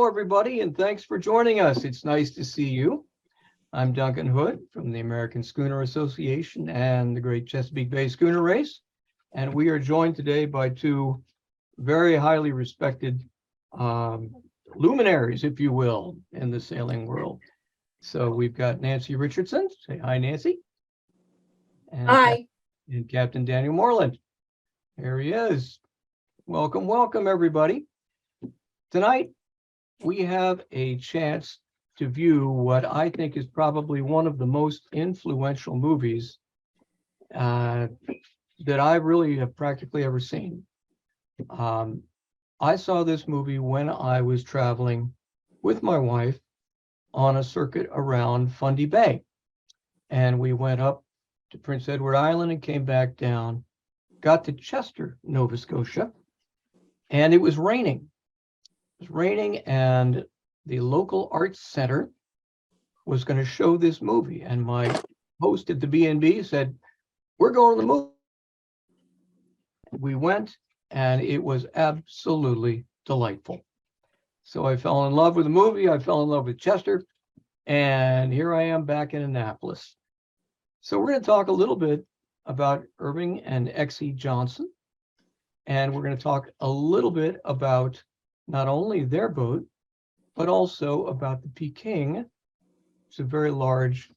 everybody, and thanks for joining us. It's nice to see you. I'm Duncan Hood from the American Schooner Association and the Great Chesapeake Bay Schooner Race, and we are joined today by two very highly respected luminaries, if you will, in the sailing world. So we've got Nancy Richardson. Say hi, Nancy. And Hi. And Captain Daniel Moreland. Here he is. Welcome, welcome, everybody. Tonight, we have a chance to view what I think is probably one of the most influential movies that I really have practically ever seen. I saw this movie when I was traveling with my wife on a circuit around Fundy Bay. And we went up to Prince Edward Island and came back down, got to Chester, Nova Scotia, and it was raining. It was raining, and the local arts center was going to show this movie. And my host at the B&B said, "We're going to the movie." We went, and it was absolutely delightful. So I fell in love with the movie. I fell in love with Chester, and here I am back in Annapolis. So we're going to talk a little bit about Irving and Exie Johnson, and we're going to talk a little bit about not only their boat, but also about the Peking. It's a very large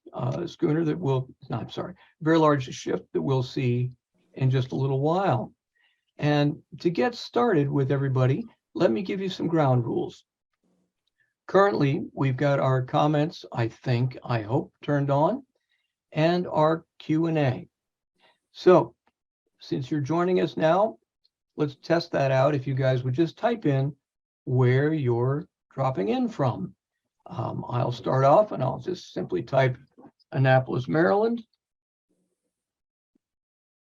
schooner that very large ship that we'll see in just a little while. And to get started with everybody, let me give you some ground rules. Currently, we've got our comments, I hope, turned on, and our Q&A. So, since you're joining us now, let's test that out. If you guys would just type in where you're dropping in from. I'll start off and I'll just simply type Annapolis, Maryland.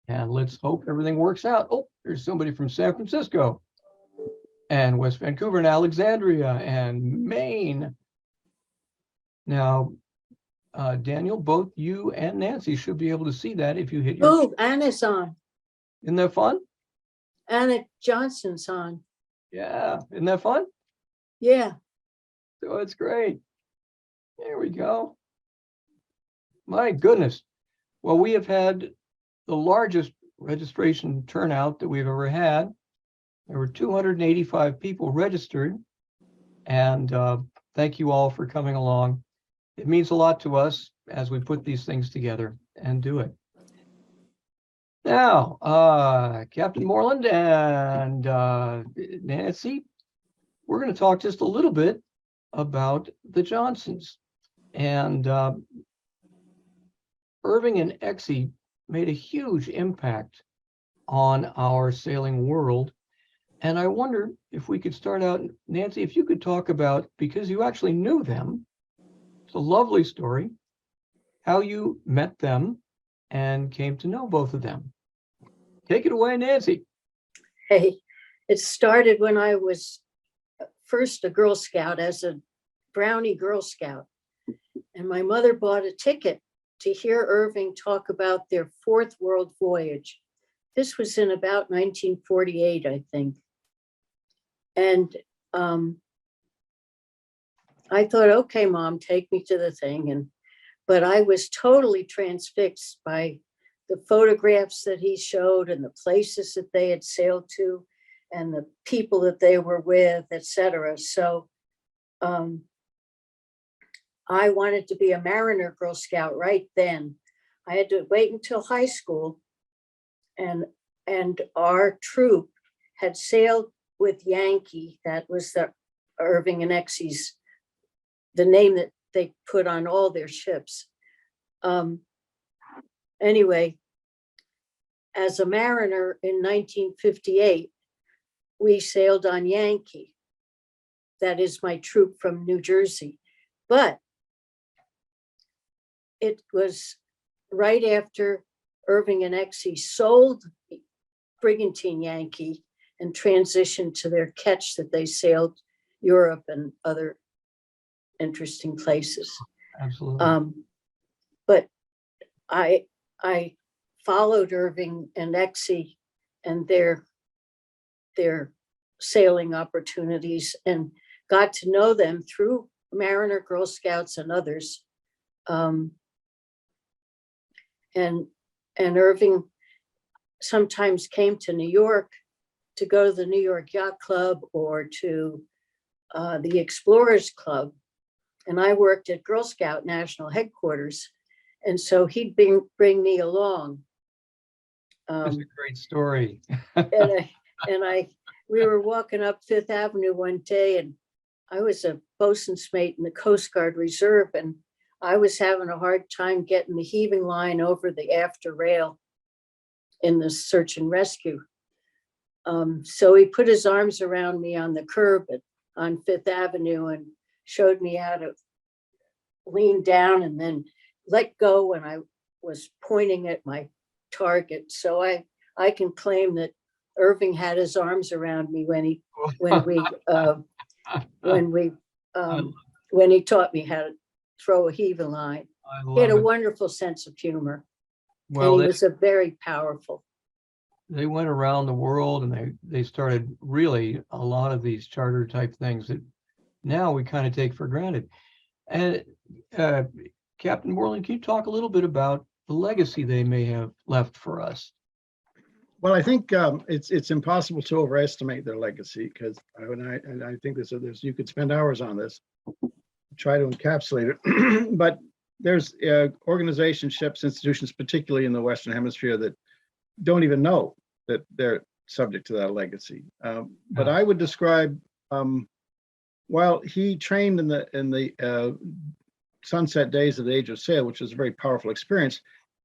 And let's hope everything works out. Oh, there's somebody from San Francisco and West Vancouver and Alexandria and Maine. Now, Daniel, both you and Nancy should be able to see that if you hit your... Oh, Anna's on. Isn't that fun? Anna Johnson's on. Yeah, isn't that fun? Yeah. So it's great. There we go. My goodness. Well, we have had the largest registration turnout that we've ever had. There were 285 people registered, and thank you all for coming along. It means a lot to us as we put these things together and do it. Now, Captain Moreland and Nancy, we're going to talk just a little bit about the Johnsons. And Irving and Exie made a huge impact on our sailing world. And I wonder if we could start out, Nancy, if you could talk about, because you actually knew them, it's a lovely story, how you met them and came to know both of them. Take it away, Nancy. Hey, it started when I was first a Girl Scout, as a Brownie Girl Scout. And my mother bought a ticket to hear Irving talk about their fourth world voyage. This was in about 1948, I think. And I thought, okay, Mom, take me to the thing. But I was totally transfixed by the photographs that he showed and the places that they had sailed to and the people that they were with, etc. So I wanted to be a Mariner Girl Scout right then. I had to wait until high school, and our troop had sailed with Yankee. That was the Irving and Exie's, the name that they put on all their ships. Anyway, as a Mariner in 1958, we sailed on Yankee. That is my troop from New Jersey. But it was right after Irving and Exie sold Brigantine Yankee and transitioned to their ketch that they sailed Europe and other interesting places. Absolutely. But I followed Irving and Exie and their sailing opportunities and got to know them through Mariner, Girl Scouts, and others. And Irving sometimes came to New York to go to the New York Yacht Club or to the Explorers Club. And I worked at Girl Scout National Headquarters. And so he'd bring me along. That's a great story. We were walking up Fifth Avenue one day, and I was a bosun's mate in the Coast Guard Reserve, and I was having a hard time getting the heaving line over the after rail in the search and rescue. So he put his arms around me on the curb on Fifth Avenue and showed me how to lean down and then let go when I was pointing at my target. So I can claim that Irving had his arms around me when he taught me how to throw a heaving line. He had a wonderful sense of humor. Well, and he was a very powerful. They went around the world, and they started really a lot of these charter type things that now we kind of take for granted. And Captain Moreland, can you talk a little bit about the legacy they may have left for us? Well, I think it's impossible to overestimate their legacy, because I think there's you could spend hours on this, try to encapsulate it. But there's organizations, ships, institutions, particularly in the Western Hemisphere, that don't even know that they're subject to that legacy. But I would describe, while he trained in the sunset days of the Age of Sail, which was a very powerful experience,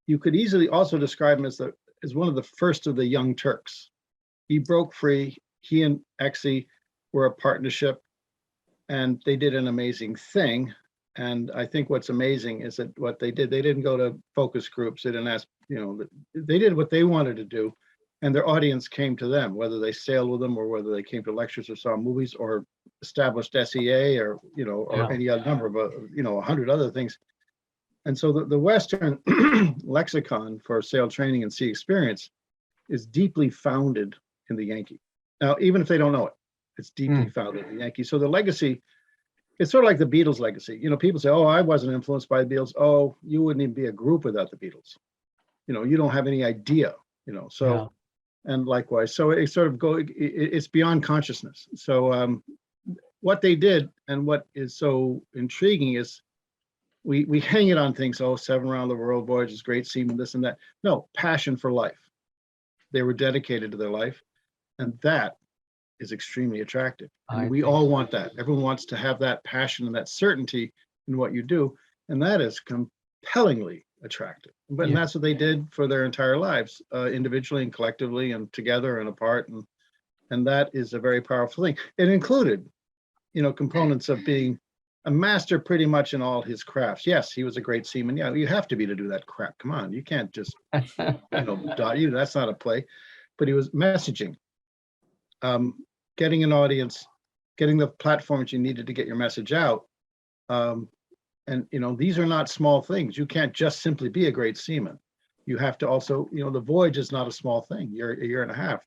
you could easily also describe him as one of the first of the young Turks. He broke free. He and Exie were a partnership, and they did an amazing thing. And I think what's amazing is that what they didn't go to focus groups. They didn't ask, they did what they wanted to do, and their audience came to them, whether they sailed with them or whether they came to lectures or saw movies or established SEA or any other number of 100 other things. And so the Western lexicon for sail training and sea experience is deeply founded in the Yankee. Now, even if they don't know it, it's deeply founded in the Yankee. So the legacy, it's sort of like the Beatles legacy. People say, oh, I wasn't influenced by the Beatles. Oh, you wouldn't even be a group without the Beatles. You don't have any idea, so, and likewise. So it sort of it's beyond consciousness. So what they did and what is so intriguing is we hang it on things, 7 around the world voyages, great seamen, this and that. No, passion for life. They were dedicated to their life, and that is extremely attractive. And we all want that. Everyone wants to have that passion and that certainty in what you do, and that is compellingly attractive. But and that's what they did for their entire lives, individually and collectively and together and apart, and that is a very powerful thing. It included, components of being a master pretty much in all his crafts. Yes, he was a great seaman. Yeah, you have to be to do that crap. Come on, you can't just, that's not a play. But he was messaging, getting an audience, getting the platforms you needed to get your message out. And these are not small things. You can't just simply be a great seaman. You have to also, the voyage is not a small thing. You're a year and a half.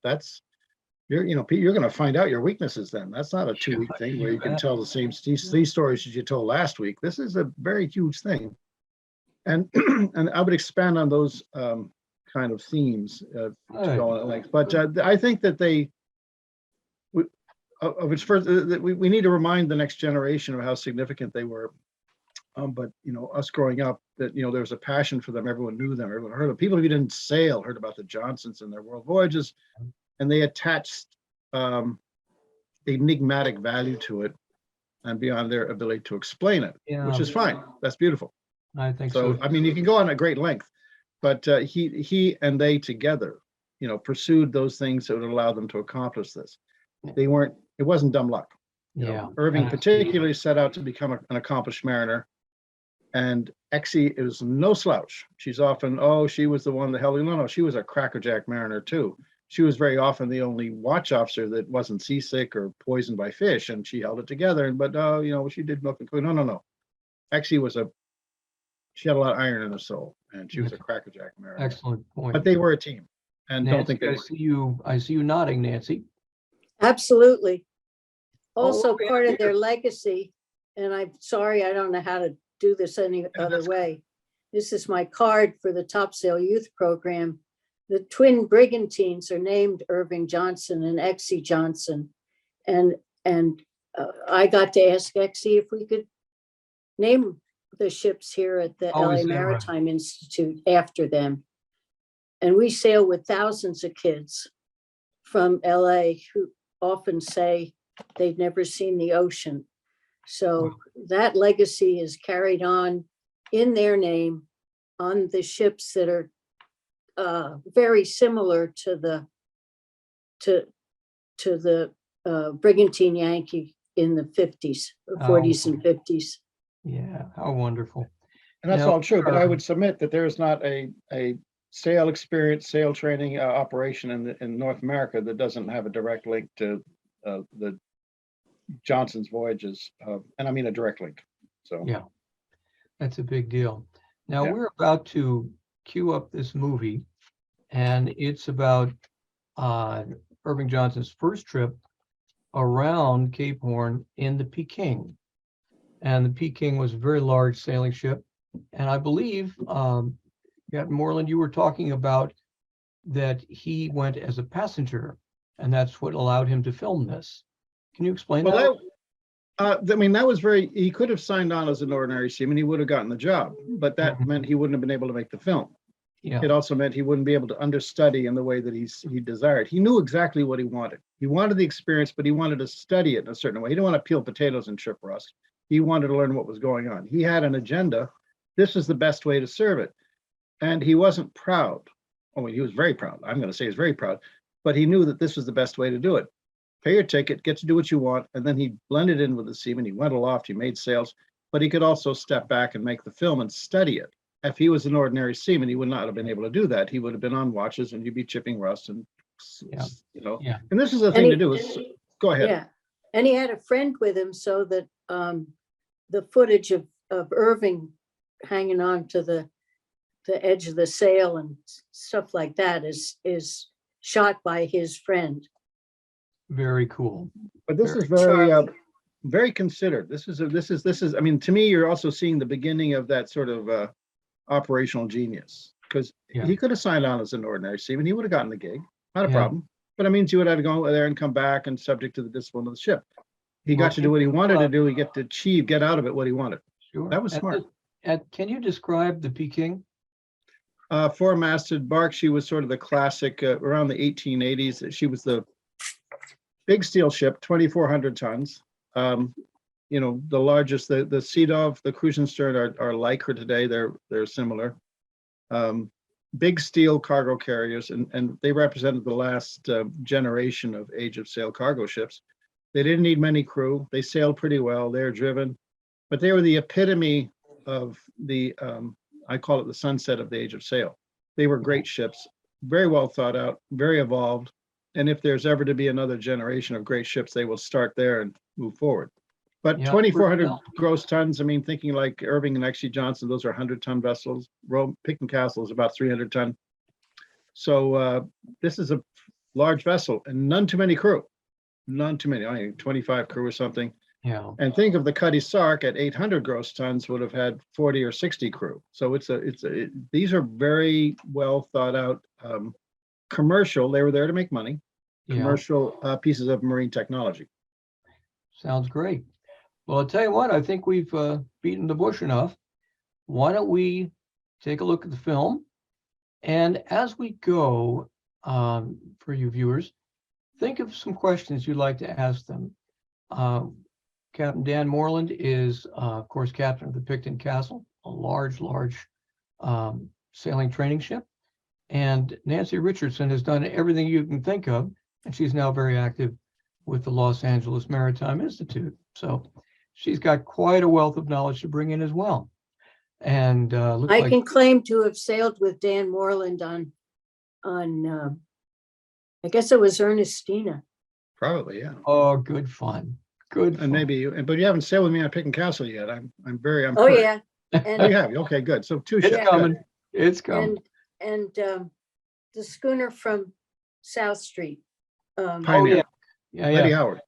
You're going to find out your weaknesses then. That's not a 2-week thing where you can tell the same three stories as you told last week. This is a very huge thing. And and I would expand on those kind of themes to go on at length. But I think that we need to remind the next generation of how significant they were. But us growing up, that there was a passion for them. Everyone knew them. Everyone heard of them. People who didn't sail heard about the Johnsons and their world voyages, and they attached enigmatic value to it, and beyond their ability to explain it, which is fine. That's beautiful. I think so. I mean, you can go on at great length, but he and they together, pursued those things that would allow them to accomplish this. It wasn't dumb luck. Irving particularly set out to become an accomplished mariner, and Exie is no slouch. She's often, she was the one that held. No, she was a crackerjack mariner too. She was very often the only watch officer that wasn't seasick or poisoned by fish, and she held it together. But she did milk and cooking. No. Exie she had a lot of iron in her soul, and she was a crackerjack mariner. Excellent point. But they were a team, and Nancy, don't think they were. I see you nodding, Nancy. Absolutely. also yeah, part of yeah. their legacy, and I'm sorry, I don't know how to do this any other that's way. This is my card for the Topsail Youth Program. The twin brigantines are named Irving Johnson and Exie Johnson. And I got to ask Exie if we could name the ships here at the Oh, LA is that right? Maritime Institute after them. And we sail with thousands of kids from LA who often say they've never seen the ocean. So that legacy is carried on in their name on the ships that are very similar to the brigantine Yankee in the 50s, 40s and 50s. Yeah, how wonderful. And that's Now, all true, but I would submit that there is not a sail experience, sail training operation in North America that doesn't have a direct link to the Johnson's voyages, and I mean a direct link. So Yeah, that's a big deal. Now Yeah. we're about to cue up this movie, and it's about Irving Johnson's first trip around Cape Horn in the Peking. And the Peking was a very large sailing ship. And I believe, Captain Moreland, you were talking about that he went as a passenger, and that's what allowed him to film this. Can you explain that? well, I mean, that was he could have signed on as an ordinary seaman. He would have gotten the job, but that Mhm. meant he wouldn't have been able to make the film. Yeah, It also meant he wouldn't be able to understudy in the way that he desired. He knew exactly what he wanted. He wanted the experience, but he wanted to study it in a certain way. He didn't want to peel potatoes and chip rust. He wanted to learn what was going on. He had an agenda. This is the best way to serve it. And he wasn't proud. Oh, he was very proud. I'm going to say he's very proud, but he knew that this was the best way to do it. Pay your ticket, get to do what you want. And then he blended in with the seamen. He went aloft, he made sails, but he could also step back and make the film and study it. If he was an ordinary seaman, he would not have been able to do that. He would have been on watches and he'd be chipping rust and, Yeah. Yeah. And this is the thing to do is, go ahead. Yeah, and he had a friend with him so that the footage of Irving hanging on to the edge of the sail and stuff like that is shot by his friend. very cool. But this is Charlie. very, very considered. This is, I mean, to me, you're also seeing the beginning of that sort of operational genius. Because Yeah. he could have signed on as an ordinary seaman. He would have gotten the gig, not a Yeah. problem. But it means you would have to go there and come back and subject to the discipline of the ship. He Well, got to do what he wanted to do. He get to achieve, get out of it what he wanted. Sure. That was smart. Can you describe the Peking? Four-masted bark. She was sort of the classic around the 1880s. She was the big steel ship, 2,400 tons. The largest, the Sea Dove, the cruising stern are like her today. They're similar. Big steel cargo carriers, and they represented the last generation of age of sail cargo ships. They didn't need many crew. They sailed pretty well. They're driven, but they were the epitome of the, I call it the sunset of the age of sail. They were great ships, very well thought out, very evolved. And if there's ever to be another generation of great ships, they will start there and move forward. But Yeah, 2,400 well. gross tons, I mean, thinking like Irving and Exie Johnson, those are 100-ton vessels. Peking Castle is about 300 ton. So this is a large vessel and none too many crew. None too many, I mean, 25 crew or something. Yeah. And think of the Cuddy Sark at 800 gross tons would have had 40 or 60 crew. So these are very well thought out commercial. They were there to make money. Yeah. Commercial pieces of marine technology. Sounds great. Well, I'll tell you what, I think we've beaten the bush enough. Why don't we take a look at the film? And as we go, for you viewers, think of some questions you'd like to ask them. Captain Dan Moreland is, of course, captain of the Peking Castle, a large sailing training ship. And Nancy Richardson has done everything you can think of, and she's now very active with the Los Angeles Maritime Institute. So she's got quite a wealth of knowledge to bring in as well. And looks I like can claim to have sailed with Dan Moreland on I guess it was Ernestina. Probably, yeah. oh, good fun. Good fun. And maybe, but you haven't sailed with me on Peking Castle yet. I'm Oh, hurt. yeah. Oh, you And have. Okay, good. So two It's ships. coming. Good. It's coming. and the schooner from South Street. Oh, Pioneer. yeah. Yeah, Letty yeah. Howard.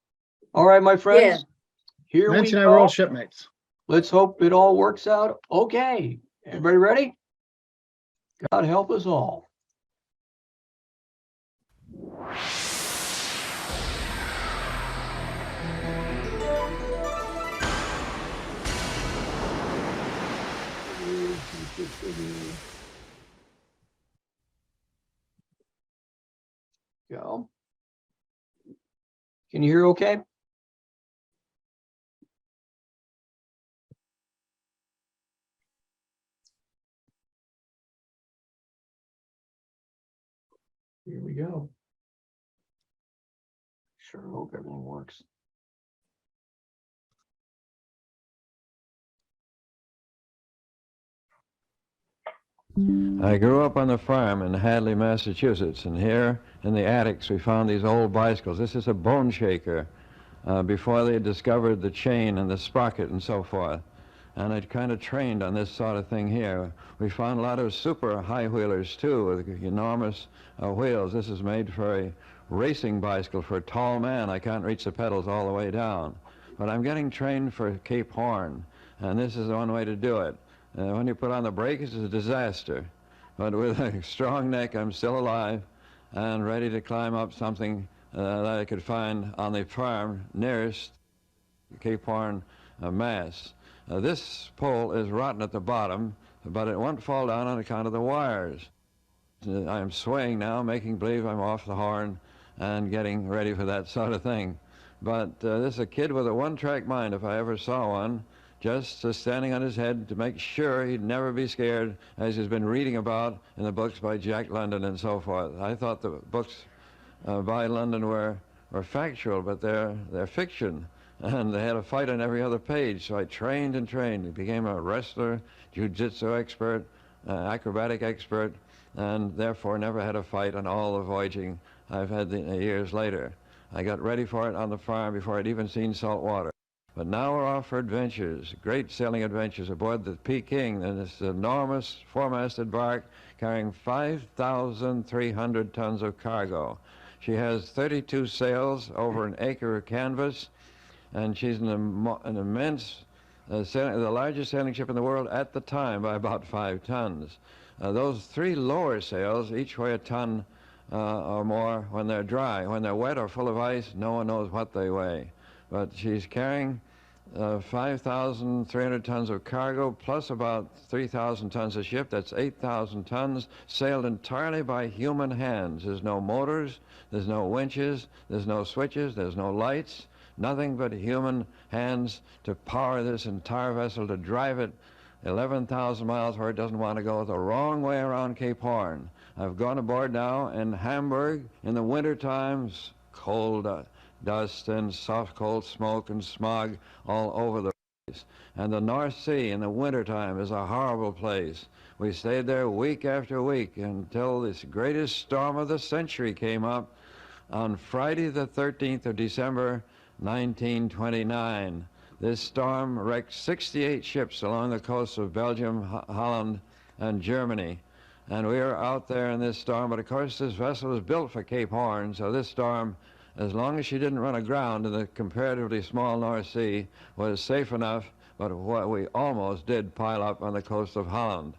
All right, my Yeah. friends, here we Nancy and I were go. old shipmates. Let's hope it all works out. Okay, everybody ready? God help us all. Go. Can you hear okay? Here we go. Sure hope everything works. I grew up on the farm in Hadley, Massachusetts, and here in the attics we found these old bicycles. This is a bone shaker before they discovered the chain and the sprocket and so forth. And I'd kind of trained on this sort of thing here. We found a lot of super high wheelers too with enormous wheels. This is made for a racing bicycle for a tall man. I can't reach the pedals all the way down. But I'm getting trained for Cape Horn, and this is one way to do it. When you put on the brakes, it's a disaster. But with a strong neck, I'm still alive and ready to climb up something that I could find on the farm nearest Cape Horn, Mass. This pole is rotten at the bottom, but it won't fall down on account of the wires. I'm swaying now, making believe I'm off the horn and getting ready for that sort of thing. But this is a kid with a one-track mind, if I ever saw one, just standing on his head to make sure he'd never be scared, as he's been reading about in the books by Jack London and so forth. I thought the books by London were factual, but they're fiction, and they had a fight on every other page. So I trained and trained. I became a wrestler, jiu-jitsu expert, acrobatic expert, and therefore never had a fight on all the voyaging I've had years later. I got ready for it on the farm before I'd even seen salt water. But now we're off for adventures, great sailing adventures aboard the Peking, and this enormous four-masted bark carrying 5,300 tons of cargo. She has 32 sails over an acre of canvas, and she's an immense, the largest sailing ship in the world at the time by about 5 tons. Those 3 lower sails each weigh a ton or more when they're dry. When they're wet or full of ice, no one knows what they weigh. But she's carrying 5,300 tons of cargo, plus about 3,000 tons of ship. That's 8,000 tons, sailed entirely by human hands. There's no motors, there's no winches, there's no switches, there's no lights, nothing but human hands to power this entire vessel, to drive it 11,000 miles where it doesn't want to go, the wrong way around Cape Horn. I've gone aboard now in Hamburg in the winter times, cold dust and soft cold smoke and smog all over the place. And the North Sea in the wintertime is a horrible place. We stayed there week after week until this greatest storm of the century came up on Friday the 13th of December 1929. This storm wrecked 68 ships along the coasts of Belgium, Holland, and Germany. And we were out there in this storm, but of course this vessel was built for Cape Horn, so this storm, as long as she didn't run aground in the comparatively small North Sea, was safe enough, but what we almost did pile up on the coast of Holland.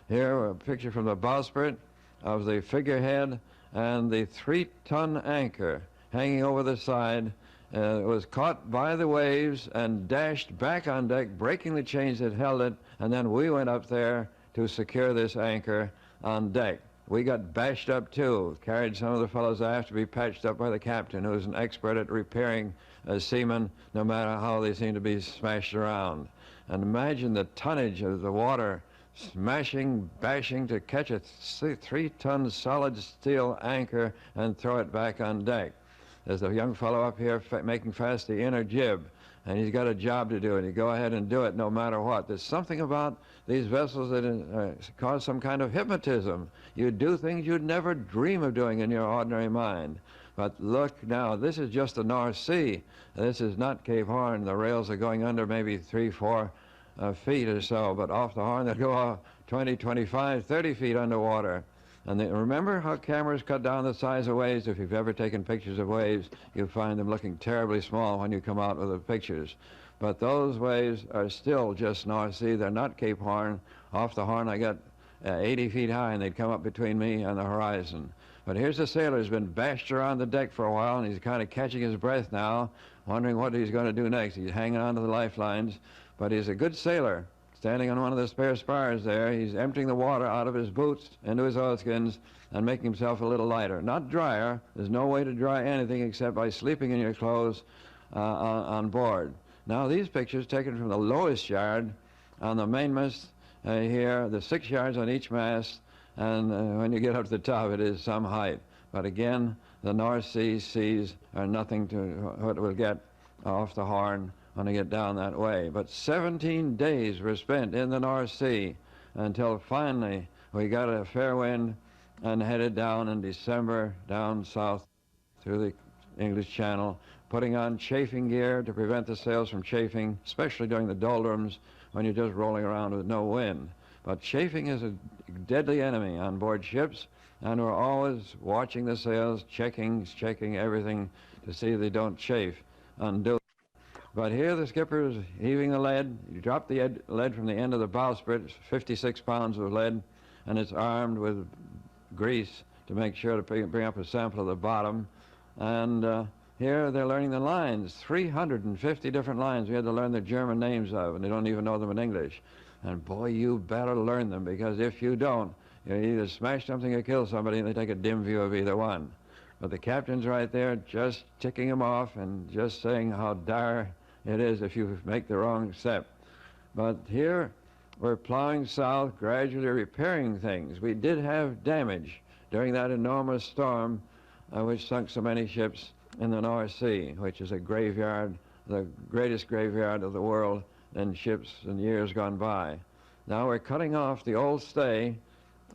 Here, a picture from the bowsprit of the figurehead and the 3-ton anchor hanging over the side. It was caught by the waves and dashed back on deck, breaking the chains that held it, and then we went up there to secure this anchor on deck. We got bashed up too, carried some of the fellows aft to be patched up by the captain, who's an expert at repairing seamen, no matter how they seem to be smashed around. And imagine the tonnage of the water smashing, bashing to catch a 3-ton solid steel anchor and throw it back on deck. There's a young fellow up here making fast the inner jib, and he's got a job to do, and you go ahead and do it no matter what. There's something about these vessels that cause some kind of hypnotism. You do things you'd never dream of doing in your ordinary mind. But look now, this is just the North Sea. This is not Cape Horn. The rails are going under maybe 3-4 feet or so, but off the Horn they go 20, 25, 30 feet underwater. And remember how cameras cut down the size of waves? If you've ever taken pictures of waves, you'll find them looking terribly small when you come out with the pictures. But those waves are still just North Sea. They're not Cape Horn. Off the Horn, I got 80 feet high, and they'd come up between me and the horizon. But here's a sailor who's been bashed around the deck for a while, and he's kind of catching his breath now, wondering what he's going to do next. He's hanging on to the lifelines, but he's a good sailor. Standing on one of the spare spars there, he's emptying the water out of his boots into his oilskins and making himself a little lighter. Not drier. There's no way to dry anything except by sleeping in your clothes on board. Now, these pictures taken from the lowest yard on the mainmast here, the 6 yards on each mast, and when you get up to the top, it is some height. But again, the North Sea seas are nothing to what we'll get off the Horn when I get down that way. But 17 days were spent in the North Sea until finally we got a fair wind and headed down in December down south through the English Channel, putting on chafing gear to prevent the sails from chafing, especially during the doldrums when you're just rolling around with no wind. But chafing is a deadly enemy on board ships, and we're always watching the sails, checking everything to see they don't chafe undue. But here the skipper is heaving the lead. You drop the lead from the end of the bowsprit, 56 pounds of lead, and it's armed with grease to make sure to bring up a sample of the bottom. And here they're learning the lines, 350 different lines we had to learn the German names of, and they don't even know them in English. And boy, you better learn them, because if you don't, you either smash something or kill somebody, and they take a dim view of either one. But the captain's right there just ticking them off and just saying how dire it is if you make the wrong step. But here we're plowing south, gradually repairing things. We did have damage during that enormous storm which sunk so many ships in the North Sea, which is a graveyard, the greatest graveyard of the world in ships in years gone by. Now we're cutting off the old stay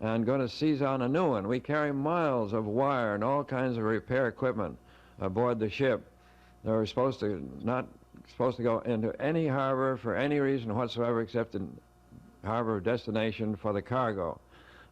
and going to seize on a new one. We carry miles of wire and all kinds of repair equipment aboard the ship. They're not supposed to go into any harbor for any reason whatsoever except in harbor of destination for the cargo.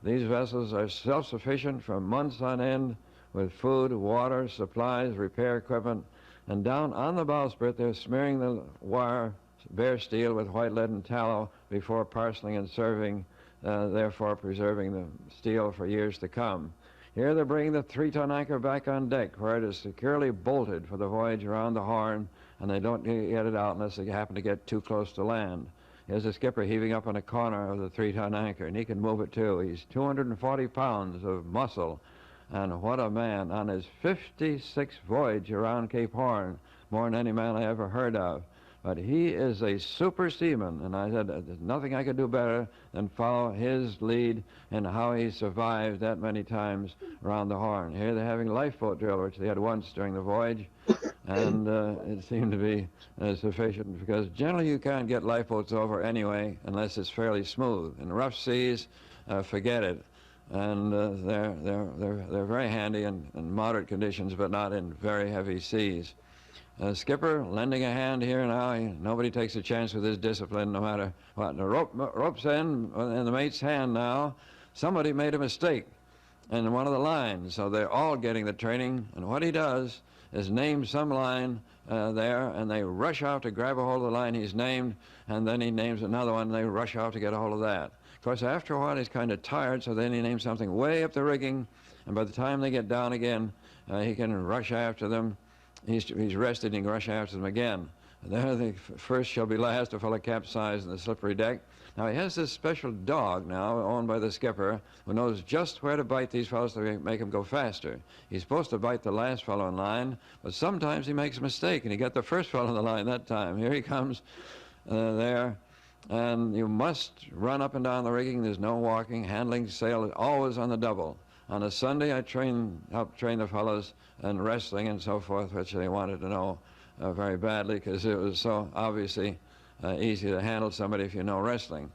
These vessels are self-sufficient for months on end with food, water, supplies, repair equipment, and down on the bowsprit they're smearing the wire, bare steel, with white lead and tallow before parceling and serving, therefore preserving the steel for years to come. Here they're bringing the 3-ton anchor back on deck, where it is securely bolted for the voyage around the Horn, and they don't get it out unless they happen to get too close to land. Here's the skipper heaving up on a corner of the 3-ton anchor, and he can move it too. He's 240 pounds of muscle, and what a man on his 56th voyage around Cape Horn, more than any man I ever heard of. But he is a super seaman, and I said there's nothing I could do better than follow his lead in how he survived that many times around the Horn. Here they're having lifeboat drill, which they had once during the voyage, and it seemed to be sufficient, because generally you can't get lifeboats over anyway unless it's fairly smooth. In rough seas, forget it. And they're very handy in moderate conditions, but not in very heavy seas. Skipper lending a hand here now. Nobody takes a chance with his discipline, no matter what. The rope's in the mate's hand now. Somebody made a mistake in one of the lines, so they're all getting the training. And what he does is name some line there, and they rush out to grab a hold of the line he's named, and then he names another one, and they rush out to get a hold of that. Of course, after a while, he's kind of tired, so then he names something way up the rigging, and by the time they get down again, he can rush after them. He's rested, and he can rush after them again. There, the first shall be last, a fellow capsized in the slippery deck. Now, he has this special dog now, owned by the skipper, who knows just where to bite these fellows to make them go faster. He's supposed to bite the last fellow in line, but sometimes he makes a mistake, and he got the first fellow in the line that time. Here he comes there, and you must run up and down the rigging. There's no walking. Handling sail is always on the double. On a Sunday, I help train the fellows in wrestling and so forth, which they wanted to know very badly, because it was so obviously easy to handle somebody if you know wrestling.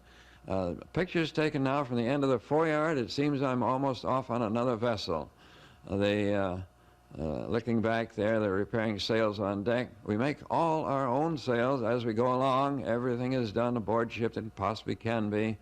Pictures taken now from the end of the foreyard. It seems I'm almost off on another vessel. Looking back there, they're repairing sails on deck. We make all our own sails as we go along. Everything is done aboard ship that possibly can be.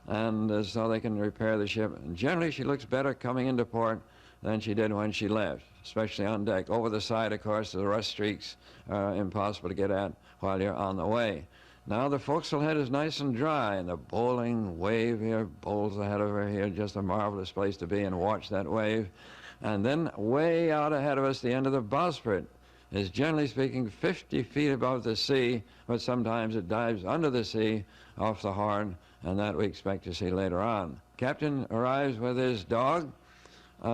and so they can repair the ship. And generally, she looks better coming into port than she did when she left, especially on deck. Over the side, of course, the rust streaks are impossible to get at while you're on the way. Now the forecastle head is nice and dry, and the bowling wave here bowls ahead of her here, just a marvelous place to be and watch that wave. And then way out ahead of us, the end of the bowsprit is generally speaking 50 feet above the sea, but sometimes it dives under the sea off the Horn, and that we expect to see later on. Captain arrives with his dog,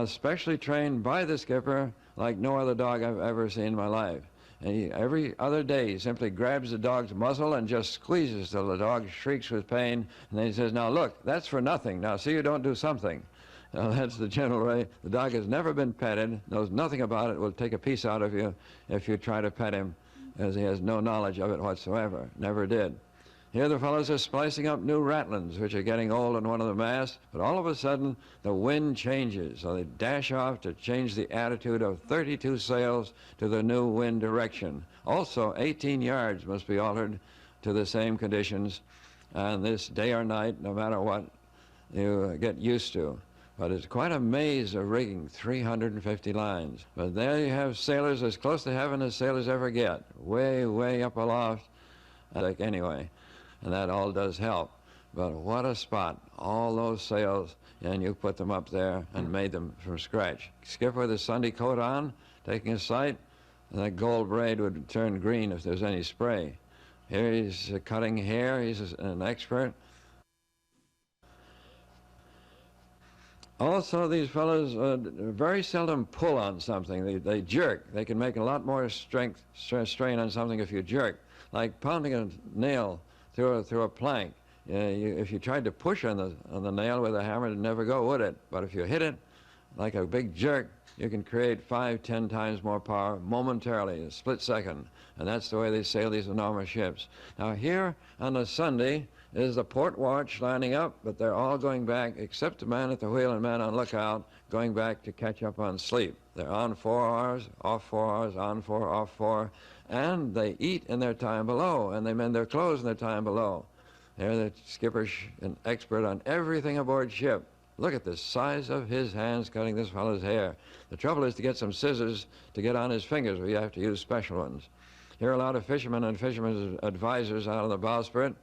specially trained by the skipper like no other dog I've ever seen in my life. And every other day he simply grabs the dog's muzzle and just squeezes till the dog shrieks with pain, and then he says, "Now look, that's for nothing. Now see you don't do something." That's the general way. The dog has never been petted, knows nothing about it, will take a piece out of you if you try to pet him, as he has no knowledge of it whatsoever, never did. Here the fellows are splicing up new ratlins, which are getting old on one of the masts, but all of a sudden the wind changes, so they dash off to change the attitude of 32 sails to the new wind direction. Also, 18 yards must be altered to the same conditions, and this day or night, no matter what, you get used to. But it's quite a maze of rigging, 350 lines. But there you have sailors as close to heaven as sailors ever get, way, way up aloft, like anyway. And that all does help. But what a spot, all those sails, and you put them up there and made them from scratch. Skipper with his Sunday coat on, taking a sight, and that gold braid would turn green if there's any spray. Here he's cutting hair, he's an expert. Also, these fellows very seldom pull on something. They jerk. They can make a lot more strain on something if you jerk, like pounding a nail through a plank. If you tried to push on the nail with a hammer, it'd never go, would it? But if you hit it like a big jerk, you can create 5, 10 times more power momentarily, a split second. And that's the way they sail these enormous ships. Now here on a Sunday is the port watch lining up, but they're all going back, except the man at the wheel and man on lookout, going back to catch up on sleep. They're on 4 hours, off 4 hours, on 4, off 4, and they eat in their time below, and they mend their clothes in their time below. They're the skipper's an expert on everything aboard ship. Look at the size of his hands cutting this fellow's hair. The trouble is to get some scissors to get on his fingers, but you have to use special ones. Here are a lot of fishermen and fishermen's advisors out on the bowsprit,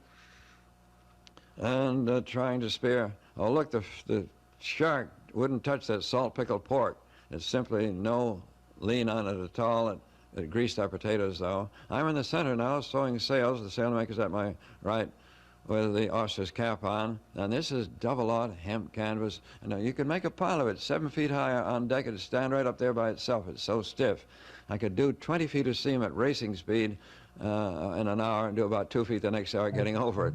and trying to spear. Oh, look, the shark wouldn't touch that salt-pickled pork. It's simply no lean on it at all. It greased our potatoes, though. I'm in the center now, sewing sails. The sailmaker's at my right with the officer's cap on. And this is double-aught hemp canvas. And you can make a pile of it 7 feet high on deck. It'd stand right up there by itself. It's so stiff. I could do 20 feet of seam at racing speed in an hour and do about 2 feet the next hour getting over it.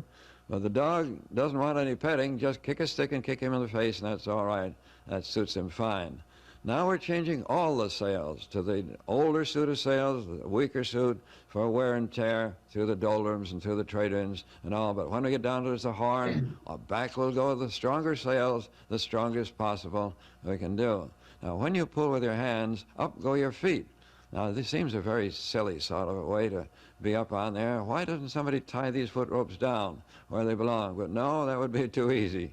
But the dog doesn't want any petting. Just kick a stick and kick him in the face, and that's all right. That suits him fine. Now we're changing all the sails to the older suit of sails, the weaker suit for wear and tear through the doldrums and through the trade-ins and all. But when we get down to the Horn, back will go the stronger sails, the strongest possible we can do. Now when you pull with your hands, up go your feet. Now this seems a very silly sort of a way to be up on there. Why doesn't somebody tie these foot ropes down where they belong? But no, that would be too easy.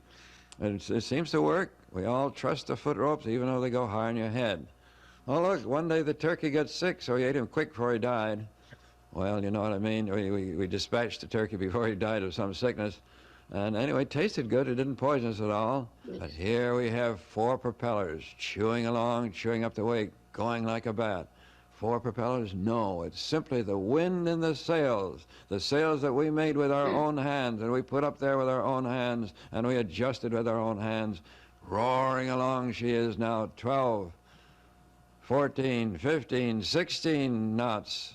It seems to work. We all trust the foot ropes, even though they go high on your head. Oh, look, one day the turkey got sick, so he ate him quick before he died. Well, you know what I mean. We dispatched the turkey before he died of some sickness. And anyway, it tasted good. It didn't poison us at all. But here we have 4 propellers chewing along, chewing up the wake, going like a bat. 4 propellers? No, it's simply the wind in the sails that we made with our own hands, and we put up there with our own hands, and we adjusted with our own hands. Roaring along she is now, 12, 14, 15, 16 knots.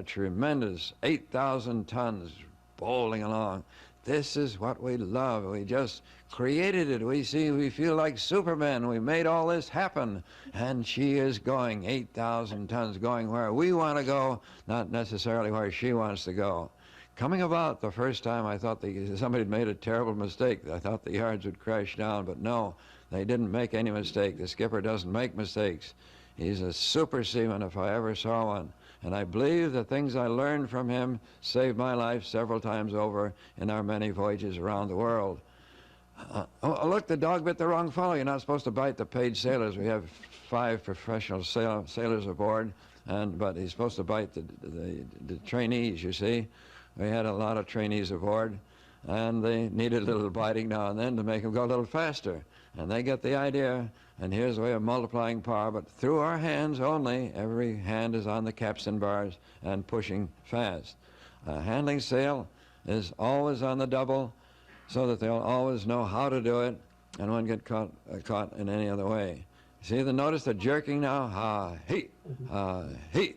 Tremendous, 8,000 tons bowling along. This is what we love. We just created it. We feel like Superman. We made all this happen. And she is going 8,000 tons, going where we want to go, not necessarily where she wants to go. Coming about the first time, I thought somebody had made a terrible mistake. I thought the yards would crash down, but no, they didn't make any mistake. The skipper doesn't make mistakes. He's a super seaman if I ever saw one. And I believe the things I learned from him saved my life several times over in our many voyages around the world. Oh, look, the dog bit the wrong fellow. You're not supposed to bite the paid sailors. We have 5 professional sailors aboard, but he's supposed to bite the trainees, you see. We had a lot of trainees aboard, and they needed a little biting now and then to make them go a little faster. And they get the idea, and here's a way of multiplying power, but through our hands only. Every hand is on the capstan bars and pushing fast. Handling sail is always on the double, so that they'll always know how to do it and won't get caught in any other way. See, notice the jerking now? Ha-he, ha-he.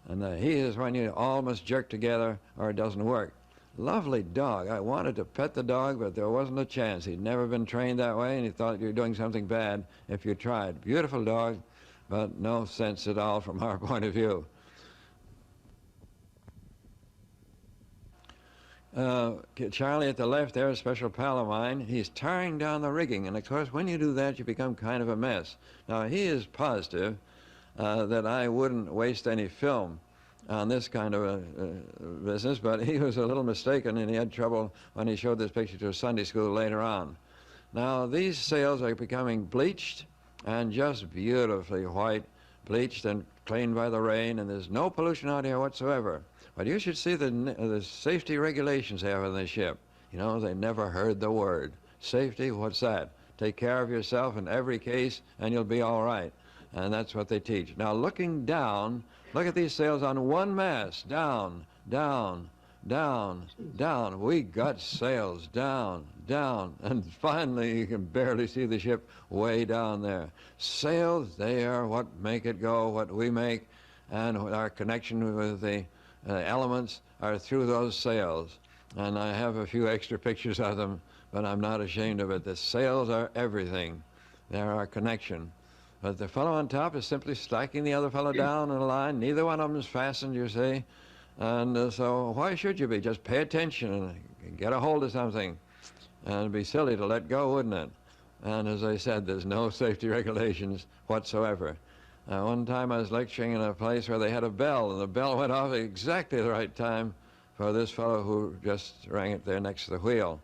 And the he is when you all must jerk together or it doesn't work. Lovely dog. I wanted to pet the dog, but there wasn't a chance. He'd never been trained that way, and he thought you were doing something bad if you tried. Beautiful dog, but no sense at all from our point of view. Charlie at the left there, a special pal of mine, he's tearing down the rigging, and of course when you do that you become kind of a mess. Now he is positive that I wouldn't waste any film on this kind of a business, but he was a little mistaken, and he had trouble when he showed this picture to a Sunday school later on. Now these sails are becoming bleached and just beautifully white, bleached and cleaned by the rain, and there's no pollution out here whatsoever. But you should see the safety regulations they have on this ship. You know, they never heard the word. Safety, what's that? Take care of yourself in every case and you'll be all right. And that's what they teach. Now looking down, look at these sails on one mast. Down, down, down, down. We got sails down, down. And finally you can barely see the ship way down there. Sails, they are what make it go, what we make, and our connection with the elements are through those sails. And I have a few extra pictures of them, but I'm not ashamed of it. The sails are everything. They're our connection. But the fellow on top is simply stacking the other fellow down in a line. Neither one of them is fastened, you see. And so why should you be? Just pay attention and get a hold of something. And it'd be silly to let go, wouldn't it? And as I said, there's no safety regulations whatsoever. One time I was lecturing in a place where they had a bell, and the bell went off at exactly the right time for this fellow who just rang it there next to the wheel.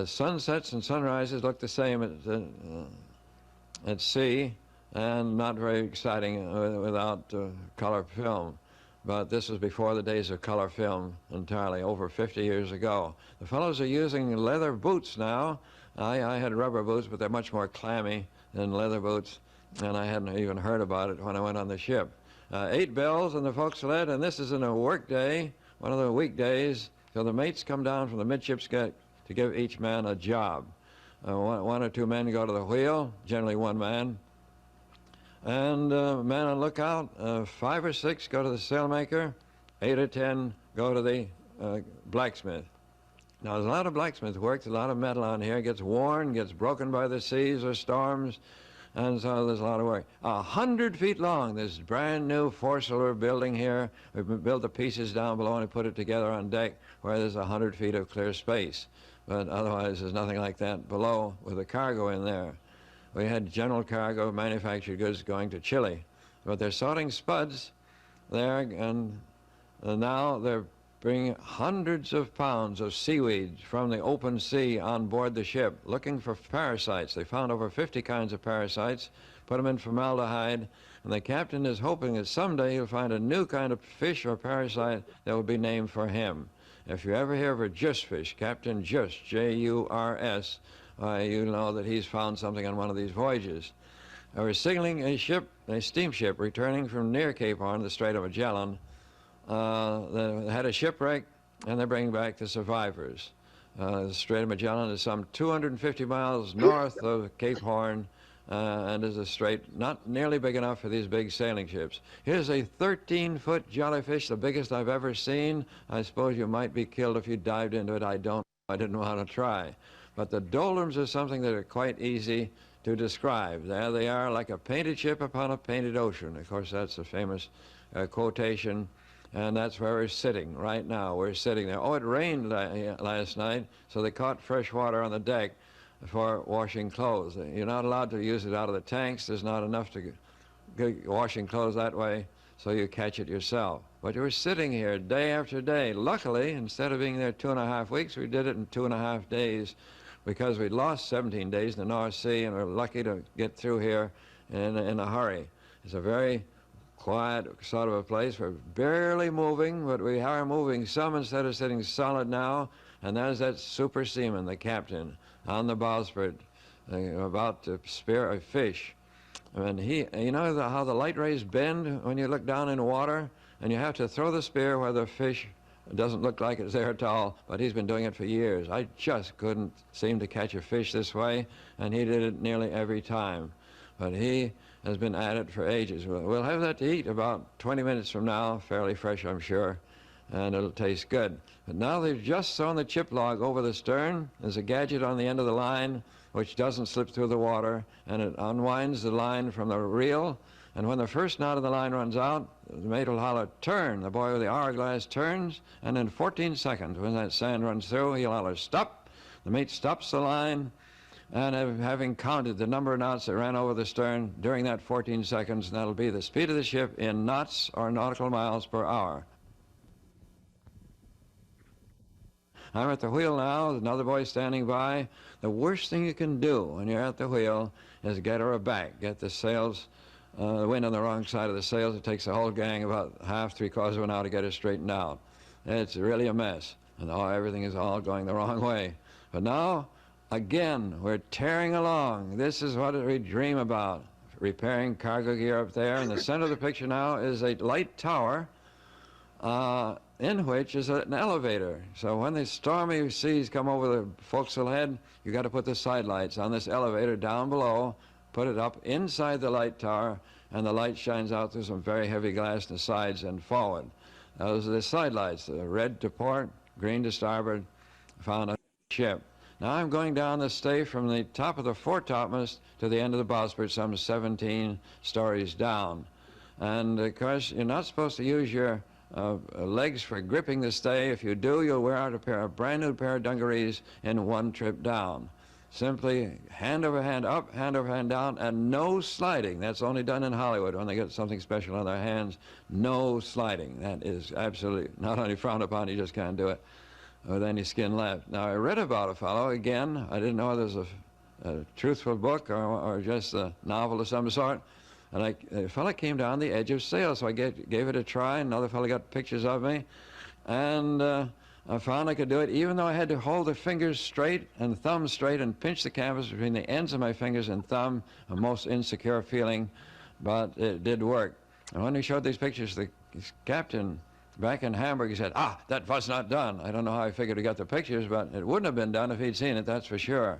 Sunsets and sunrises look the same at sea, and not very exciting without color film. But this was before the days of color film entirely, over 50 years ago. The fellows are using leather boots now. I had rubber boots, but they're much more clammy than leather boots. And I hadn't even heard about it when I went on the ship. 8 bells in the forecastle, and this is in a work day, one of the weekdays, so the mates come down from the midships to give each man a job. One or two men go to the wheel, generally one man, and men on lookout, 5 or 6 go to the sailmaker, 8 or 10 go to the blacksmith. Now there's a lot of blacksmith work, there's a lot of metal on here, gets worn, gets broken by the seas or storms, and so there's a lot of work. 100 feet long, this brand new foresail we're building here. We've built the pieces down below and put it together on deck where there's 100 feet of clear space. But otherwise there's nothing like that below with the cargo in there. We had general cargo, manufactured goods going to Chile. But they're sorting spuds there, and now they're bringing hundreds of pounds of seaweed from the open sea on board the ship, looking for parasites. They found over 50 kinds of parasites, put them in formaldehyde, and the captain is hoping that someday he'll find a new kind of fish or parasite that will be named for him. If you ever hear of a Jus fish, Captain Jus, J-U-R-S, you know that he's found something on one of these voyages. We're signaling a steamship returning from near Cape Horn, the Strait of Magellan. They had a shipwreck, and they're bringing back the survivors. The Strait of Magellan is some 250 miles north of Cape Horn, and is a strait not nearly big enough for these big sailing ships. Here's a 13-foot jellyfish, the biggest I've ever seen. I suppose you might be killed if you dived into it. I didn't want to try. But the doldrums are something that are quite easy to describe. There they are, like a painted ship upon a painted ocean. Of course, that's a famous quotation. And that's where we're sitting right now. We're sitting there. Oh, it rained last night, so they caught fresh water on the deck for washing clothes. You're not allowed to use it out of the tanks. There's not enough to go washing clothes that way, so you catch it yourself. But we're sitting here day after day. Luckily, instead of being there 2.5 weeks, we did it in 2.5 days because we'd lost 17 days in the North Sea and we're lucky to get through here in a hurry. It's a very quiet sort of a place. We're barely moving, but we are moving some instead of sitting solid now. And there's that super seaman, the captain, on the bowsprit, about to spear a fish. And you know how the light rays bend when you look down in water? And you have to throw the spear where the fish doesn't look like it's there at all, but he's been doing it for years. I just couldn't seem to catch a fish this way, and he did it nearly every time. But he has been at it for ages. We'll have that to eat about 20 minutes from now, fairly fresh, I'm sure, and it'll taste good. But now they've just sewn the chip log over the stern. There's a gadget on the end of the line which doesn't slip through the water, and it unwinds the line from the reel. And when the first knot of the line runs out, the mate will holler, turn. The boy with the hourglass turns, and in 14 seconds, when that sand runs through, he'll holler, stop. The mate stops the line, and having counted the number of knots that ran over the stern during that 14 seconds, and that'll be the speed of the ship in knots or nautical miles per hour. I'm at the wheel now, there's another boy standing by. The worst thing you can do when you're at the wheel is get her aback, get the sails, the wind on the wrong side of the sails. It takes the whole gang about half, three-quarters of an hour to get her straightened out. It's really a mess, and everything is all going the wrong way. But now, again, we're tearing along. This is what we dream about, repairing cargo gear up there. In the center of the picture now is a light tower in which is an elevator. So when the stormy seas come over the forecastle head, you got to put the side lights on this elevator down below, put it up inside the light tower, and the light shines out through some very heavy glass in the sides and forward. Those are the side lights, the red to port, green to starboard, found a ship. Now I'm going down the stay from the top of the foretopmast to the end of the bowsprit, some 17 stories down. And of course, you're not supposed to use your legs for gripping the stay. If you do, you'll wear out a brand new pair of dungarees in one trip down. Simply hand over hand up, hand over hand down, and no sliding. That's only done in Hollywood when they get something special on their hands. No sliding. That is absolutely not only frowned upon, you just can't do it with any skin left. Now, I read about a fellow, again, I didn't know whether it was a truthful book or just a novel of some sort. And a fellow came down the edge of sail, so I gave it a try. Another fellow got pictures of me, and I found I could do it, even though I had to hold the fingers straight and thumb straight and pinch the canvas between the ends of my fingers and thumb, a most insecure feeling, but it did work. And when he showed these pictures, the captain back in Hamburg, he said, that was not done. I don't know how I figured he got the pictures, but it wouldn't have been done if he'd seen it, that's for sure.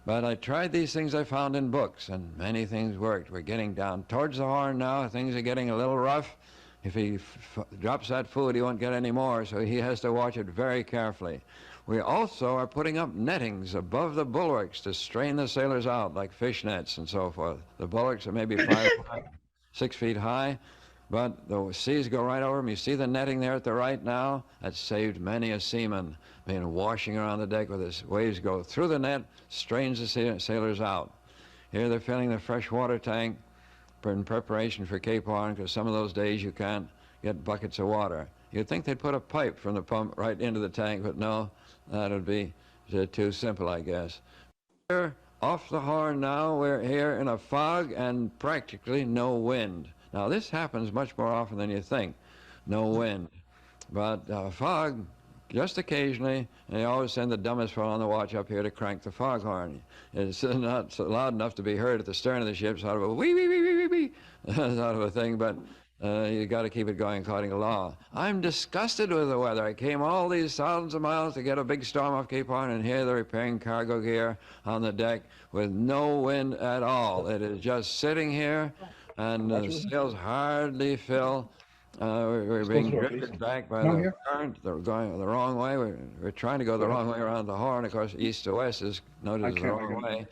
But I tried these things I found in books, and many things worked. We're getting down towards the Horn now. Things are getting a little rough. If he drops that food, he won't get any more, so he has to watch it very carefully. We also are putting up nettings above the bulwarks to strain the sailors out, like fish nets and so forth. The bulwarks are maybe 6 feet high, but the seas go right over them. You see the netting there at the right now? That saved many a seaman being washing around the deck with his waves go through the net, strains the sailors out. Here they're filling the fresh water tank in preparation for Cape Horn, because some of those days you can't get buckets of water. You'd think they'd put a pipe from the pump right into the tank, but no, that would be too simple, I guess. We're off the Horn now. We're here in a fog and practically no wind. Now, this happens much more often than you think, no wind. But fog, just occasionally, and they always send the dumbest fellow on the watch up here to crank the foghorn. It's not so loud enough to be heard at the stern of the ship, sort of a wee, wee, wee, wee, wee, wee, sort of a thing, but you got to keep it going according to law. I'm disgusted with the weather. I came all these thousands of miles to get a big storm off Cape Horn, and here they're repairing cargo gear on the deck with no wind at all. It is just sitting here, and the sails hardly fill. We're being drifted back by the current. They're going the wrong way. We're trying to go the wrong way around the Horn. Of course, east to west is noted as the wrong way.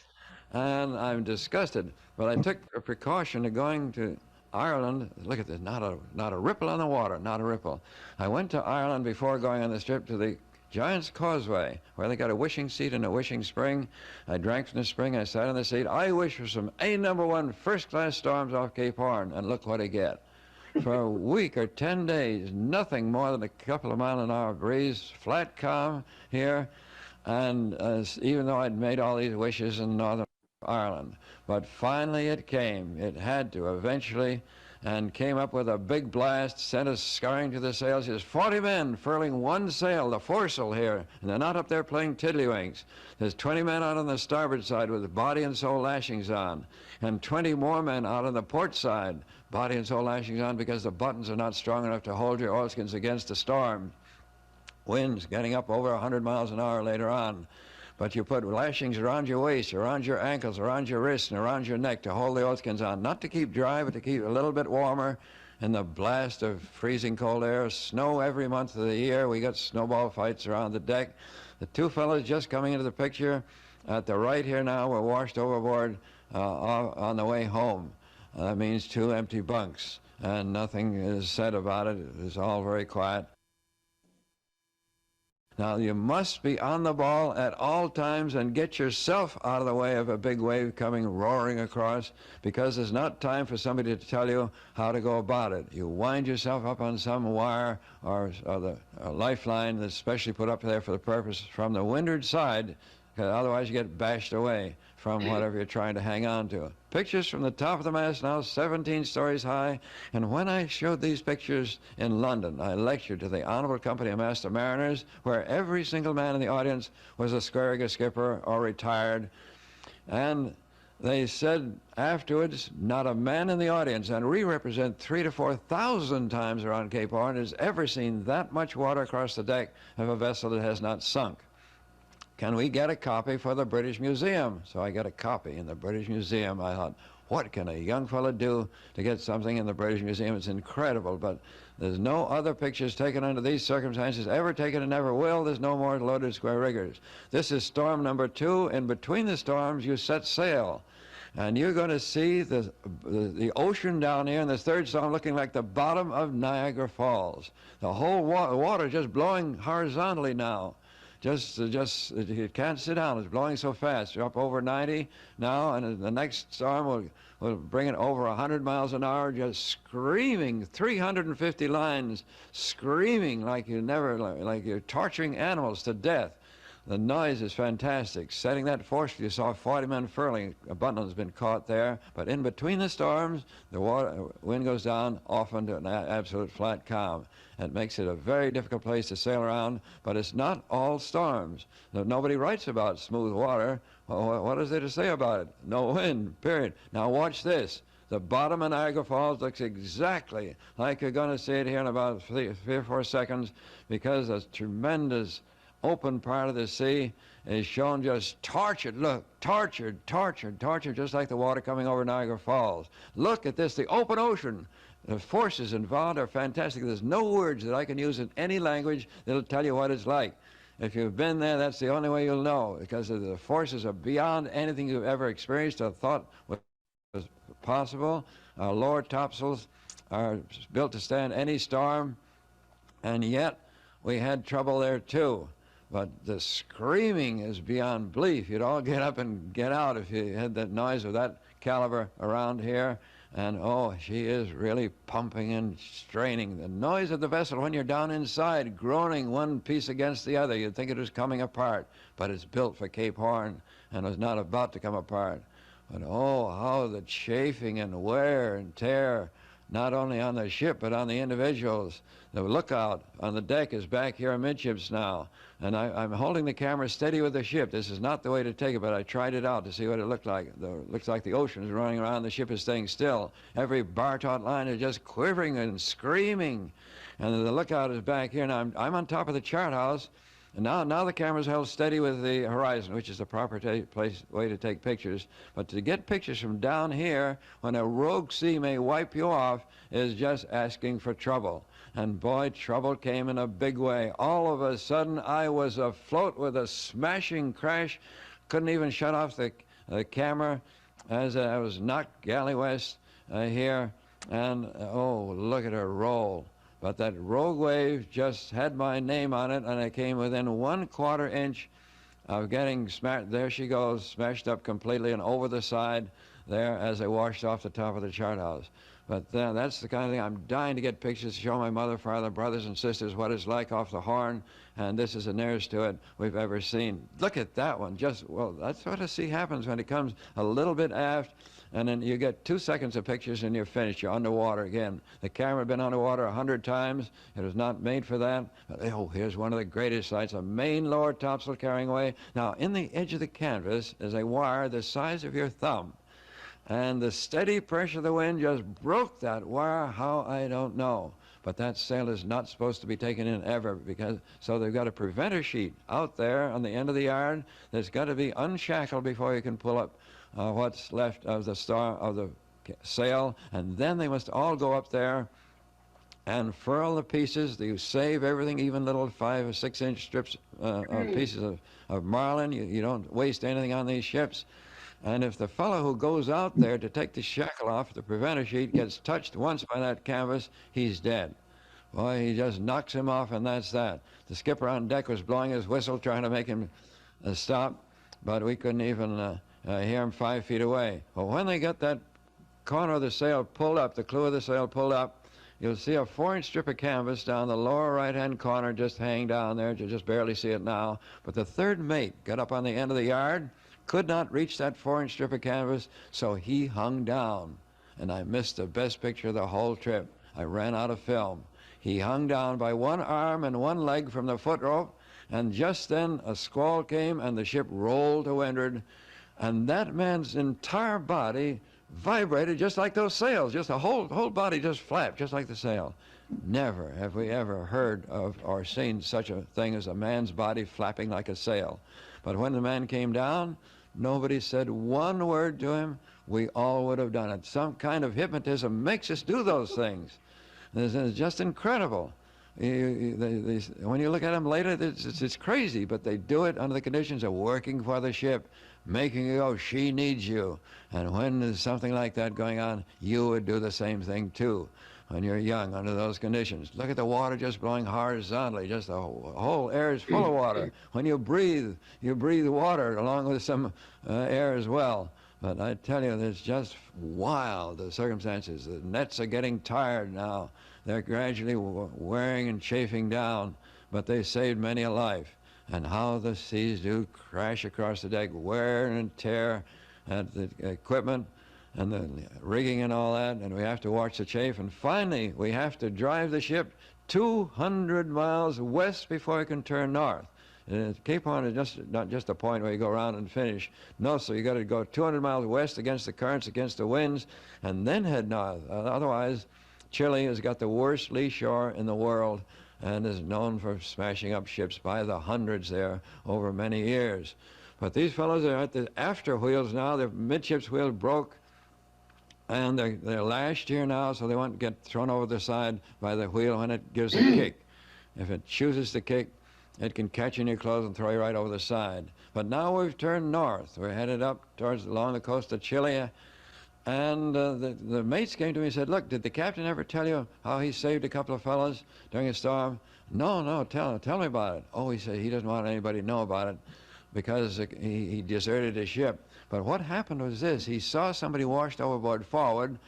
And I'm disgusted. But I took a precaution of going to Ireland. Look at this, not a ripple on the water, not a ripple. I went to Ireland before going on this trip to the Giant's Causeway, where they got a wishing seat and a wishing spring. I drank from the spring, I sat on the seat. I wish for some A1 first-class storms off Cape Horn, and look what I get. For a week or 10 days, nothing more than a couple of mile-an-hour breeze, flat calm here. and even though I'd made all these wishes in Northern Ireland. But finally it came. It had to eventually, and came up with a big blast, sent us scurrying to the sails. There's 40 men furling one sail, the foresail here, and they're not up there playing tiddlywinks. There's 20 men out on the starboard side with body and soul lashings on, and 20 more men out on the port side, body and soul lashings on, because the buttons are not strong enough to hold your oilskins against the storm. Winds getting up over 100 miles an hour later on. But you put lashings around your waist, around your ankles, around your wrists, and around your neck to hold the oilskins on, not to keep dry, but to keep a little bit warmer in the blast of freezing cold air. Snow every month of the year. We got snowball fights around the deck. The two fellows just coming into the picture at the right here now were washed overboard on the way home. That means 2 empty bunks, and nothing is said about it. It's all very quiet. Now, you must be on the ball at all times and get yourself out of the way of a big wave coming roaring across, because there's not time for somebody to tell you how to go about it. You wind yourself up on some wire or a lifeline that's specially put up there for the purpose from the windward side, because otherwise you get bashed away from whatever you're trying to hang on to. Pictures from the top of the mast now, 17 stories high. And when I showed these pictures in London, I lectured to the Honorable Company of Master Mariners, where every single man in the audience was a square-rigger skipper or retired. And they said afterwards, not a man in the audience, and we represent 3,000 to 4,000 times around Cape Horn, has ever seen that much water across the deck of a vessel that has not sunk. Can we get a copy for the British Museum? So I got a copy in the British Museum. I thought, what can a young fellow do to get something in the British Museum? It's incredible, but there's no other pictures taken under these circumstances ever taken and never will. There's no more loaded square riggers. This is storm number 2. In between the storms, you set sail. And you're going to see the ocean down here in this third storm looking like the bottom of Niagara Falls. The whole water just blowing horizontally now. You can't sit down. It's blowing so fast. You're up over 90 now, and the next storm will bring it over 100 miles an hour, just screaming, 350 lines, screaming like you're torturing animals to death. The noise is fantastic. Setting that force, you saw 40 men furling. A bundle has been caught there. But in between the storms, the wind goes down off into an absolute flat calm. It makes it a very difficult place to sail around, but it's not all storms. Nobody writes about smooth water. What is there to say about it? No wind, period. Now watch this. The bottom of Niagara Falls looks exactly like you're going to see it here in about 3 or 4 seconds, because a tremendous open part of the sea is shown just tortured. Look, tortured, just like the water coming over Niagara Falls. Look at this, the open ocean. The forces involved are fantastic. There's no words that I can use in any language that'll tell you what it's like. If you've been there, that's the only way you'll know, because the forces are beyond anything you've ever experienced or thought was possible. Our lower topsails are built to stand any storm, and yet we had trouble there too. But the screaming is beyond belief. You'd all get up and get out if you had that noise of that caliber around here. And oh, she is really pumping and straining. The noise of the vessel when you're down inside, groaning one piece against the other, you'd think it was coming apart. But it's built for Cape Horn and was not about to come apart. But oh, how the chafing and wear and tear, not only on the ship, but on the individuals. The lookout on the deck is back here amidships now. And I'm holding the camera steady with the ship. This is not the way to take it, but I tried it out to see what it looked like. It looks like the ocean is running around. The ship is staying still. Every bar taut line is just quivering and screaming. And the lookout is back here. Now, I'm on top of the chart house. And now the camera's held steady with the horizon, which is the proper way to take pictures. But to get pictures from down here, when a rogue sea may wipe you off, is just asking for trouble. And boy, trouble came in a big way. All of a sudden, I was afloat with a smashing crash. Couldn't even shut off the camera as I was knocked galley west here. And oh, look at her roll. But that rogue wave just had my name on it, and I came within 1/4 inch of getting smashed. There she goes, smashed up completely and over the side there as I washed off the top of the chart house. But that's the kind of thing I'm dying to get pictures to show my mother, father, brothers, and sisters what it's like off the Horn. And this is the nearest to it we've ever seen. Look at that one. Well, that's what I see happens when it comes a little bit aft, and then you get 2 seconds of pictures and you're finished. You're underwater again. The camera had been underwater 100 times. It was not made for that. But, oh, here's one of the greatest sights, a main lower topsail carrying away. Now, in the edge of the canvas is a wire the size of your thumb. And the steady pressure of the wind just broke that wire. How, I don't know. But that sail is not supposed to be taken in ever, so they've got a preventer sheet out there on the end of the yard that's got to be unshackled before you can pull up what's left of the sail, and then they must all go up there and furl the pieces. You save everything, even little 5 or 6 inch strips of pieces of marlin. You don't waste anything on these ships. And if the fellow who goes out there to take the shackle off the preventer sheet gets touched once by that canvas, he's dead. Boy, he just knocks him off, and that's that. The skipper on deck was blowing his whistle, trying to make him stop, but we couldn't even hear him 5 feet away. Well, when they got that corner of the sail pulled up, the clew of the sail pulled up, you'll see a 4-inch strip of canvas down the lower right-hand corner just hanging down there. You just barely see it now. But the third mate got up on the end of the yard, could not reach that 4-inch strip of canvas, so he hung down. And I missed the best picture of the whole trip. I ran out of film. He hung down by one arm and one leg from the foot rope, and just then a squall came and the ship rolled to windward, and that man's entire body vibrated just like those sails. Just the whole body just flapped, just like the sail. Never have we ever heard of or seen such a thing as a man's body flapping like a sail. But when the man came down, nobody said one word to him. We all would have done it. Some kind of hypnotism makes us do those things. It's just incredible. When you look at them later, it's crazy, but they do it under the conditions of working for the ship, making you go, she needs you. And when there's something like that going on, you would do the same thing too when you're young under those conditions. Look at the water just blowing horizontally. Just the whole air is full of water. When you breathe water along with some air as well. But I tell you, it's just wild, the circumstances. The nets are getting tired now. They're gradually wearing and chafing down, but they saved many a life. And how the seas do crash across the deck, wear and tear at the equipment and the rigging and all that, and we have to watch the chafe. And finally, we have to drive the ship 200 miles west before it can turn north. Cape Horn is not just a point where you go around and finish. No, so you got to go 200 miles west against the currents, against the winds, and then head north. Otherwise, Chile has got the worst lee shore in the world and is known for smashing up ships by the hundreds there over many years. But these fellows are at the after wheels now. Their midships wheels broke, and they're lashed here now, so they won't get thrown over the side by the wheel when it gives a kick. If it chooses to kick, it can catch in your clothes and throw you right over the side. But now we've turned north. We're headed up along the coast of Chile. And the mates came to me and said, look, did the captain ever tell you how he saved a couple of fellows during a storm? No, tell me about it. Oh, he said he doesn't want anybody to know about it because he deserted his ship. But what happened was this. He saw somebody washed overboard forward,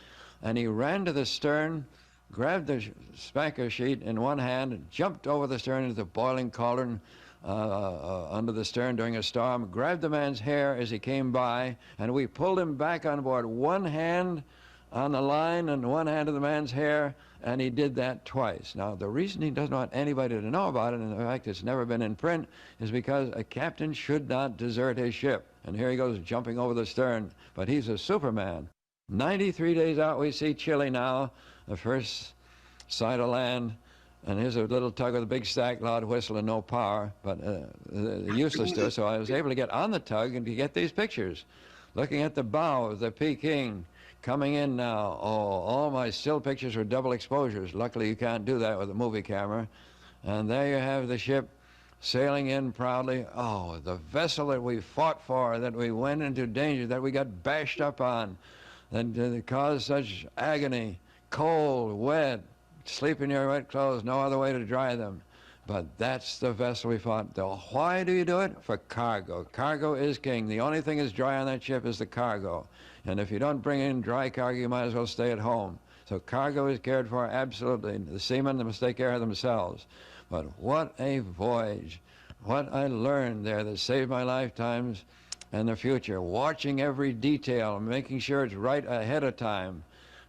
and he ran to the stern, grabbed the spanker sheet in one hand, and jumped over the stern into the boiling cauldron under the stern during a storm, grabbed the man's hair as he came by, and we pulled him back on board. One hand on the line and one hand of the man's hair, and he did that twice. Now, the reason he doesn't want anybody to know about it, and in fact it's never been in print, is because a captain should not desert his ship. And here he goes jumping over the stern, but he's a Superman. 93 days out, we see Chile now, the first sight of land, and here's a little tug with a big stack, loud whistle, and no power, but useless to us. So I was able to get on the tug and to get these pictures. Looking at the bow of the Peking, coming in now. Oh, all my still pictures were double exposures. Luckily, you can't do that with a movie camera. And there you have the ship sailing in proudly. Oh, the vessel that we fought for, that we went into danger, that we got bashed up on, that caused such agony, cold, wet, sleep in your wet clothes, no other way to dry them. But that's the vessel we fought. Why do you do it? For cargo. Cargo is king. The only thing that's dry on that ship is the cargo. And if you don't bring in dry cargo, you might as well stay at home. So cargo is cared for absolutely. The seamen must take care of themselves. But what a voyage. What I learned there that saved my lifetimes and the future. Watching every detail, making sure it's right ahead of time.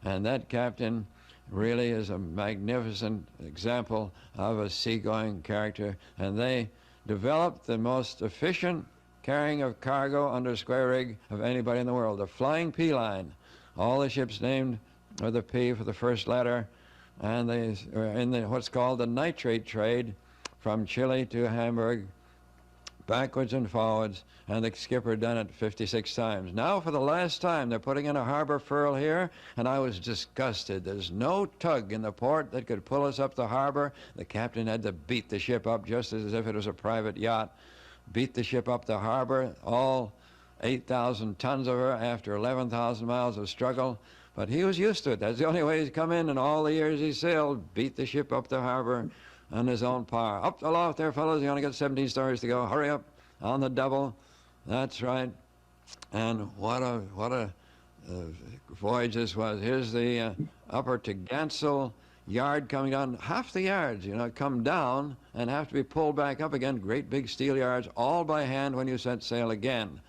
And that captain really is a magnificent example of a seagoing character. And they developed the most efficient carrying of cargo under square rig of anybody in the world. The Flying P line. All the ships named with a P for the first letter, and they were in what's called the nitrate trade from Chile to Hamburg, backwards and forwards, and the skipper done it 56 times. Now for the last time they're putting in a harbor furl here, and I was disgusted. There's no tug in the port that could pull us up the harbor. The captain had to beat the ship up just as if it was a private yacht. Beat the ship up the harbor, all 8,000 tons of her after 11,000 miles of struggle. But he was used to it. That's the only way he's come in all the years he sailed, beat the ship up the harbor on his own power. Up aloft there, fellows. You only got 17 stories to go. Hurry up on the double. That's right. And what a voyage this was. Here's the upper Togansel yard coming down. Half the yards, you know, come down and have to be pulled back up again. Great big steel yards, all by hand when you set sail again.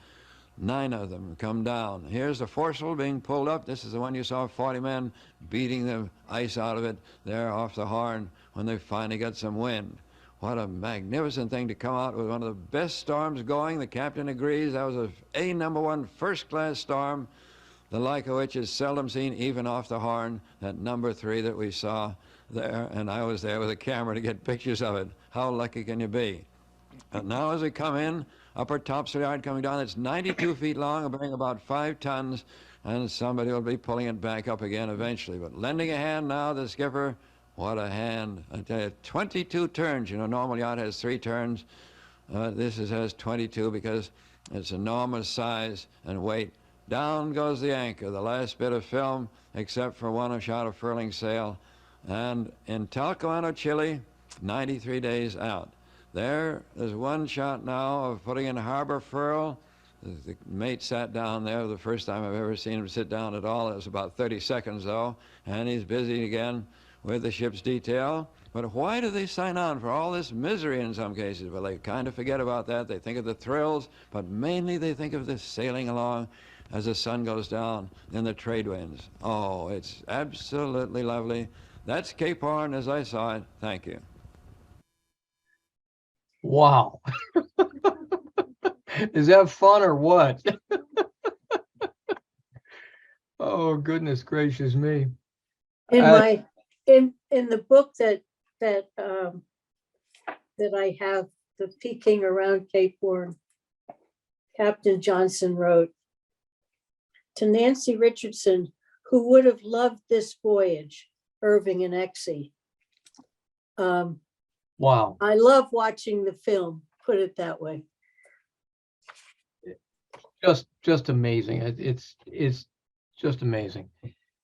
9 of them come down. Here's the foresail being pulled up. This is the one you saw 40 men beating the ice out of it there off the Horn when they finally got some wind. What a magnificent thing to come out with one of the best storms going. The captain agrees that was a #1 first-class storm, the like of which is seldom seen even off the Horn, that #3 that we saw there, and I was there with a camera to get pictures of it. How lucky can you be? And now as we come in, upper topsail yard coming down, it's 92 feet long, bearing about 5 tons, and somebody will be pulling it back up again eventually. But lending a hand now, the skipper, what a hand. I tell you, 22 turns. You know, normal yacht has 3 turns. This has 22 because it's enormous size and weight. Down goes the anchor, the last bit of film, except for one shot of furling sail. And in Talcahuano, Chile, 93 days out. There's one shot now of putting in harbor furl. The mate sat down there the first time I've ever seen him sit down at all. It was about 30 seconds, though, and he's busy again with the ship's detail. But why do they sign on for all this misery in some cases? Well, they kind of forget about that. They think of the thrills, but mainly they think of this sailing along as the sun goes down in the trade winds. Oh, it's absolutely lovely. That's Cape Horn as I saw it. Thank you. Wow. Is that fun or what? Oh, goodness gracious me. In in the book that I have, the Peking around Cape Horn, Captain Johnson wrote to Nancy Richardson, who would have loved this voyage, Irving and Exie. Wow. I love watching the film, put it that way. Just amazing. It's just amazing.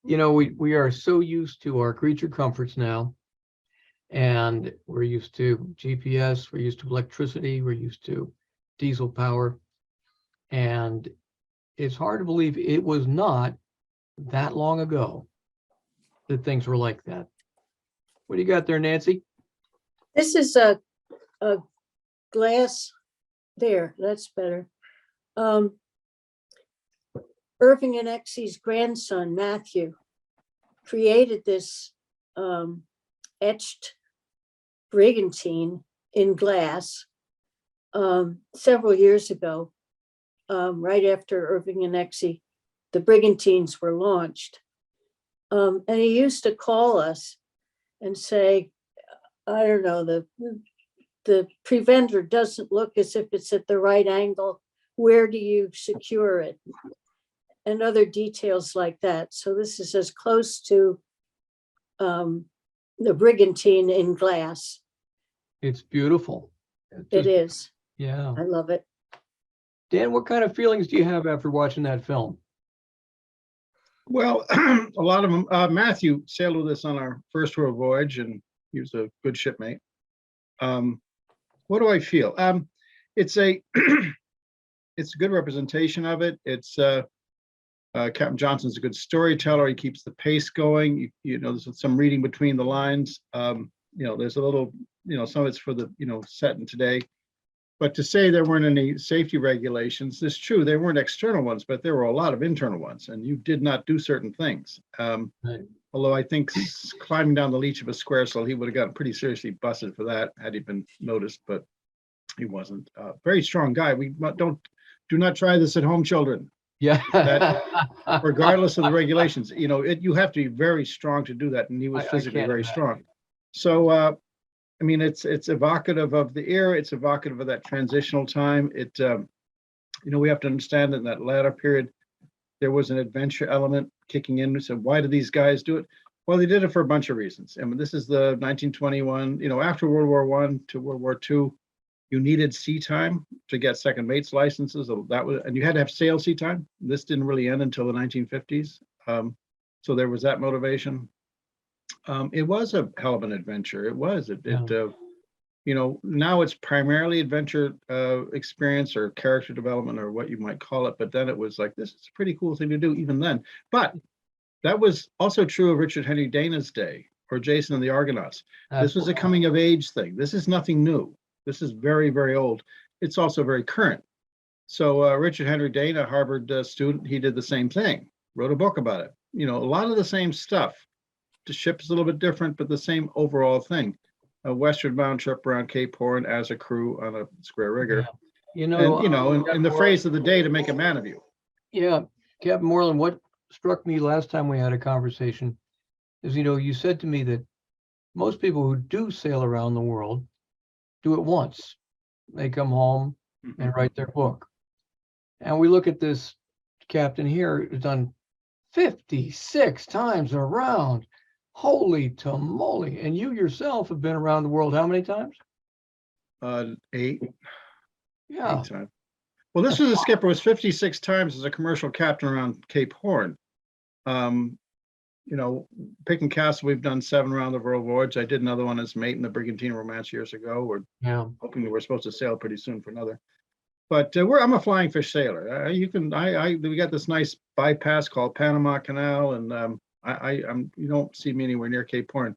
You know, we are so used to our creature comforts now, and we're used to GPS, we're used to electricity, we're used to diesel power, and it's hard to believe it was not that long ago that things were like that. What do you got there, Nancy? This is a glass there, that's better. Irving and Exie's grandson, Matthew, created this etched brigantine in glass several years ago, right after Irving and Exie, the brigantines were launched. And he used to call us and say, I don't know, the preventer doesn't look as if it's at the right angle. Where do you secure it? And other details like that. So this is as close to the brigantine in glass. It's beautiful. It is. Yeah. I love it. Dan, what kind of feelings do you have after watching that film? Well, a lot of them. Matthew sailed with us on our first world voyage, and he was a good shipmate. What do I feel? It's a it's a good representation of it. It's Captain Johnson's a good storyteller. He keeps the pace going. You know, there's some reading between the lines. You know, there's a little, you know, some of it's for the, you know, set in today. But to say there weren't any safety regulations, it's true. There weren't external ones, but there were a lot of internal ones, and you did not do certain things. Right. Although I think climbing down the leech of a square cell, he would have gotten pretty seriously busted for that had he been noticed, but he wasn't. Very strong guy. Do not try this at home, children. Yeah. Regardless of the regulations, you know, you have to be very strong to do that, and he was I physically can't very imagine. strong. So, I mean, it's evocative of the era. It's evocative of that transitional time. You know, we have to understand that in that latter period, there was an adventure element kicking in. So why do these guys do it? Well, they did it for a bunch of reasons. I mean, this is the 1921, you know, after World War I to World War II, you needed sea time to get second mate's licenses. That was, and you had to have sail sea time. This didn't really end until the 1950s. So there was that motivation. It was a hell of an adventure. It was. You know, now it's primarily adventure experience or character development or what you might call it. But then it was like, this is a pretty cool thing to do even then. But that was also true of Richard Henry Dana's day or Jason and the Argonauts. This was a coming of age thing. This is nothing new. This is very, very old. It's also very current. So Richard Henry Dana, Harvard student, he did the same thing, wrote a book about it. You know, a lot of the same stuff. The ship is a little bit different, but the same overall thing. A westward bound trip around Cape Horn as a crew on a square rigger. Yeah. You know, And, you know, in the phrase of the day, to make a man of you. yeah, Captain Moreland, what struck me last time we had a conversation is, you know, you said to me that most people who do sail around the world do it once. They come home and write their book. And we look at this captain here who's done 56 times around. Holy tamale. And you yourself have been around the world how many times? 8 Yeah. times. Well, this was a skipper was 56 times as a commercial captain around Cape Horn. You know, Peking Castle, we've done 7 around the world voyage. I did another one as mate in the Brigantine Romance years ago. We're hoping we're supposed to sail pretty soon for another. But I'm a flying fish sailor. We got this nice bypass called Panama Canal, and you don't see me anywhere near Cape Horn.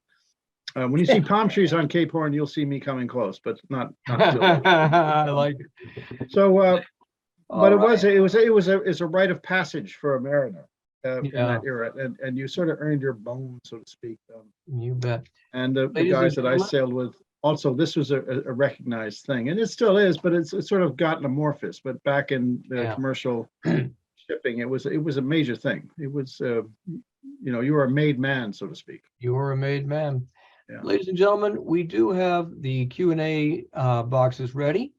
When you see palm trees on Cape Horn, you'll see me coming close, but not I like it. So, but All it was a rite of passage for a mariner in Yeah. that era, and you sort of earned your bone, so to speak. You bet. And the Ladies guys and that I gentlemen. sailed with, also, this was a recognized thing, and it still is, but it's sort of gotten amorphous. But back in the Yeah. commercial shipping, it was a major thing. It was, you know, you were a made man, so to speak. You were a made man. Yeah. Ladies and gentlemen, we do have the Q&A boxes ready.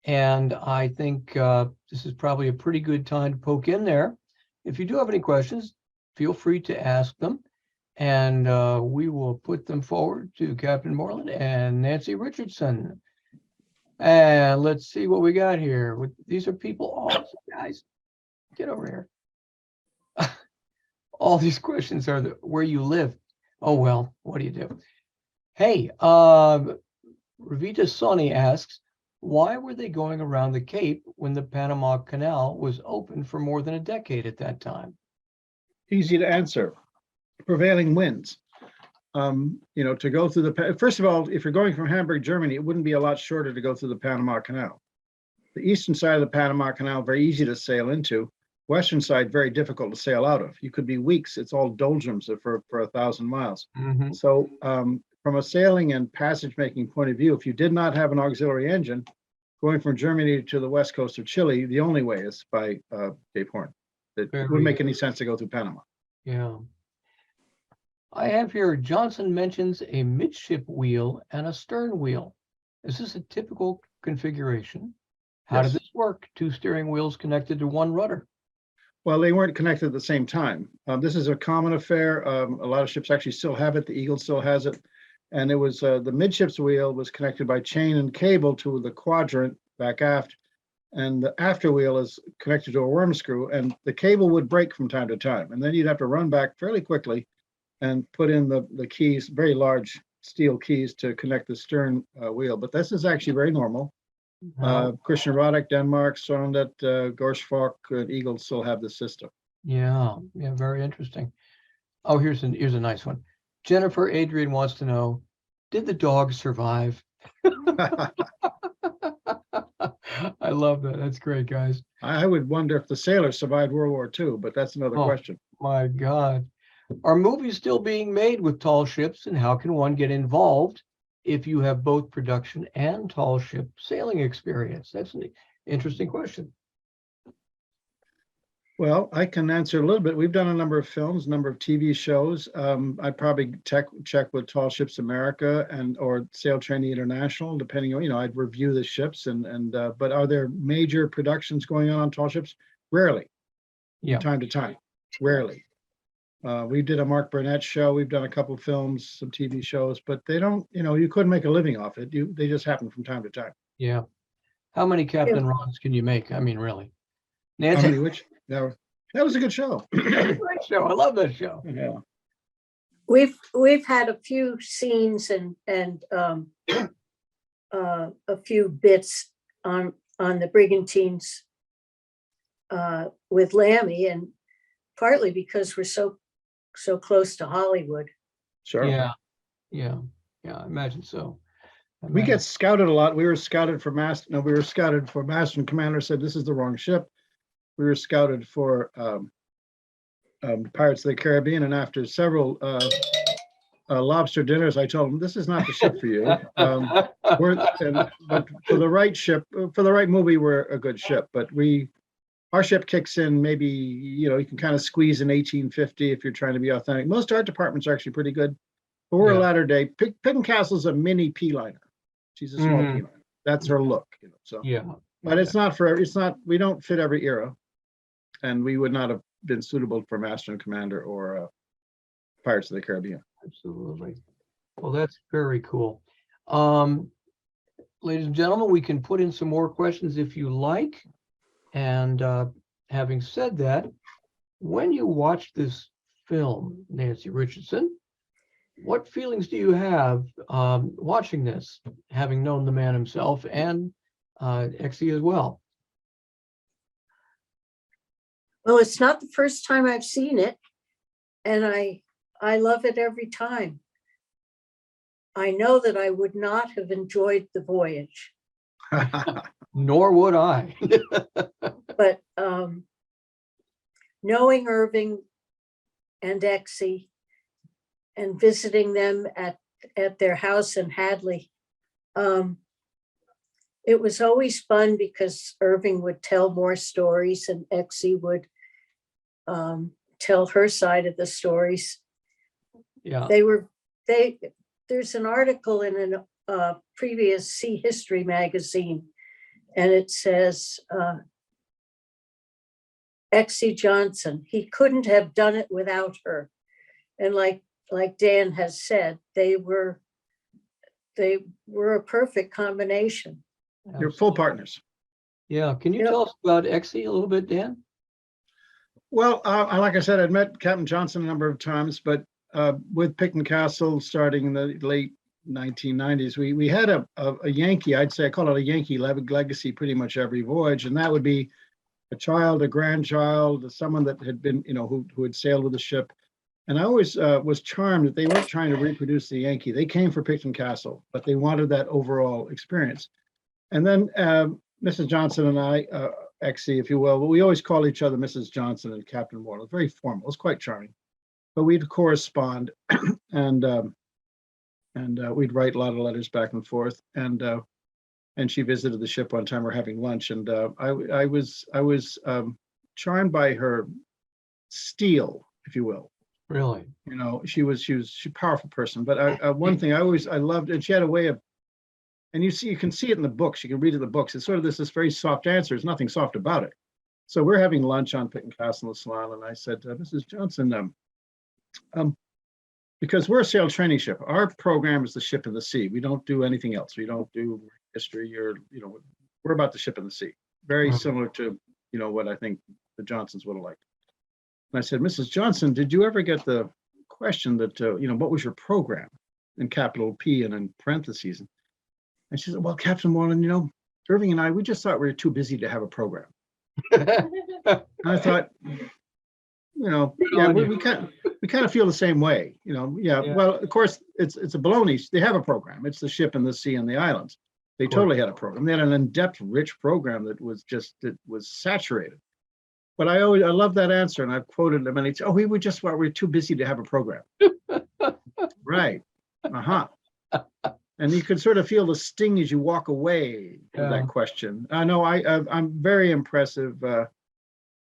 And I think this is probably a pretty good time to poke in there. If you do have any questions, feel free to ask them. And we will put them forward to Captain Moreland and Nancy Richardson. And let's see what we got here. These are people, guys, get over here. All these questions are where you live. Oh, well, what do you do? Hey, Ravita Soni asks, why were they going around the Cape when the Panama Canal was open for more than a decade at that time? Easy to answer. Prevailing winds. You know, to go through first of all, if you're going from Hamburg, Germany, it wouldn't be a lot shorter to go through the Panama Canal. The eastern side of the Panama Canal, very easy to sail into. Western side, very difficult to sail out of. You could be weeks. It's all doldrums for 1,000 miles. Mm-hmm. So from a sailing and passage making point of view, if you did not have an auxiliary engine, going from Germany to the west coast of Chile, the only way is by Cape Horn. It wouldn't make any sense to go through Panama. Yeah. I have here, Johnson mentions a midship wheel and a stern wheel. Is this a typical configuration? How Yes. did this work? 2 steering wheels connected to 1 rudder. Well, they weren't connected at the same time. This is a common affair. A lot of ships actually still have it. The Eagle still has it. And it was the midships wheel was connected by chain and cable to the quadrant back aft. And the after wheel is connected to a worm screw, and the cable would break from time to time. And then you'd have to run back fairly quickly and put in the keys, very large steel keys to connect the stern wheel. But this is actually very normal. Christian Roddick, Denmark, Sondet, Gorsfalk, and Eagle still have this system. Yeah, yeah, very interesting. Oh, here's a nice one. Jennifer Adrian wants to know, did the dog survive? I love that. That's great, guys. I would wonder if the sailors survived World War II, but that's another Oh, question. my God. Are movies still being made with tall ships, and how can one get involved if you have both production and tall ship sailing experience? That's an interesting question. Well, I can answer a little bit. We've done a number of films, a number of TV shows. I'd probably check with Tall Ships America and or Sail Training International, depending on, I'd review the ships but are there major productions going on tall ships? Rarely, Yeah, from time to time, rarely. We did a Mark Burnett show. We've done a couple of films, some TV shows, but they don't, you couldn't make a living off it. They just happen from time to time. yeah. How many Captain Rods can you make? I mean, really. Nancy, How many which? That was a good show. great show. I love that show. Yeah. We've had a few scenes and a few bits on the brigantines with Lammy, and partly because we're so close to Hollywood. Sure. Yeah, yeah, yeah. I imagine so. We get scouted a lot. We were scouted for master and commander said this is the wrong ship. We were scouted for Pirates of the Caribbean, and after several lobster dinners, I told them this is not the ship for you. But for the right ship, for the right movie, we're a good ship. But our ship kicks in maybe, you can kind of squeeze an 1850 if you're trying to be authentic. Most art departments are actually pretty good. But we're a latter day. Peking Castle's a mini P liner. She's a small P liner. That's her look, so. Yeah. But we don't fit every era. And we would not have been suitable for Master and Commander or Pirates of the Caribbean. Absolutely. Well, that's very cool. Ladies and gentlemen, we can put in some more questions if you like. And having said that, when you watch this film, Nancy Richardson, what feelings do you have watching this, having known the man himself and Exie as well? Well, it's not the first time I've seen it, and I love it every time. I know that I would not have enjoyed the voyage, Nor would I. but knowing Irving and Exie and visiting them at their house in Hadley, it was always fun because Irving would tell more stories and Exie would tell her side of the stories. Yeah. There's an article in a previous Sea History magazine, and it says, Exie Johnson, he couldn't have done it without her. And like Dan has said, they were a perfect combination. You're full partners. Yeah. Can you tell us about Exie a little bit, Dan? Well, like I said, I'd met Captain Johnson a number of times, but with Peking Castle starting in the late 1990s, we had a Yankee, I call it a Yankee legacy pretty much every voyage, and that would be a child, a grandchild, someone that had been, who had sailed with the ship. And I always was charmed that they weren't trying to reproduce the Yankee. They came for Peking Castle, but they wanted that overall experience. And then Mrs. Johnson and I, Exie, if you will, but we always call each other Mrs. Johnson and Captain Ward. It was very formal. It was quite charming. But we'd correspond and we'd write a lot of letters back and forth. And she visited the ship one time. We're having lunch, and I was charmed by her steel, if you will. Really? She was a powerful person. But one thing I loved, and she had a way of, and you can see it in the books. You can read it in the books. It's sort of this very soft answer. There's nothing soft about it. So we're having lunch on Peking Castle in the Salon, and I said, Mrs. Johnson, because we're a sail training ship, our program is the ship in the sea. We don't do anything else. We don't do history or, we're about the ship in the sea. Very similar to, what I think the Johnsons would have liked. And I said, Mrs. Johnson, did you ever get the question that, what was your program in capital P and in parentheses? And she said, well, Captain Warren, Irving and I, we just thought we were too busy to have a program. And I thought, yeah, we kind of feel the same way, yeah. Yeah. Well, of course, it's a baloney. They have a program. It's the ship and the sea and the islands. They course. totally had a program. They had an in-depth, rich program that was saturated. But I love that answer, and I've quoted them many times. Oh, we're too busy to have a program. Right. Uh-huh. And you can sort of feel the sting as you walk away from that question. I know I'm very impressive.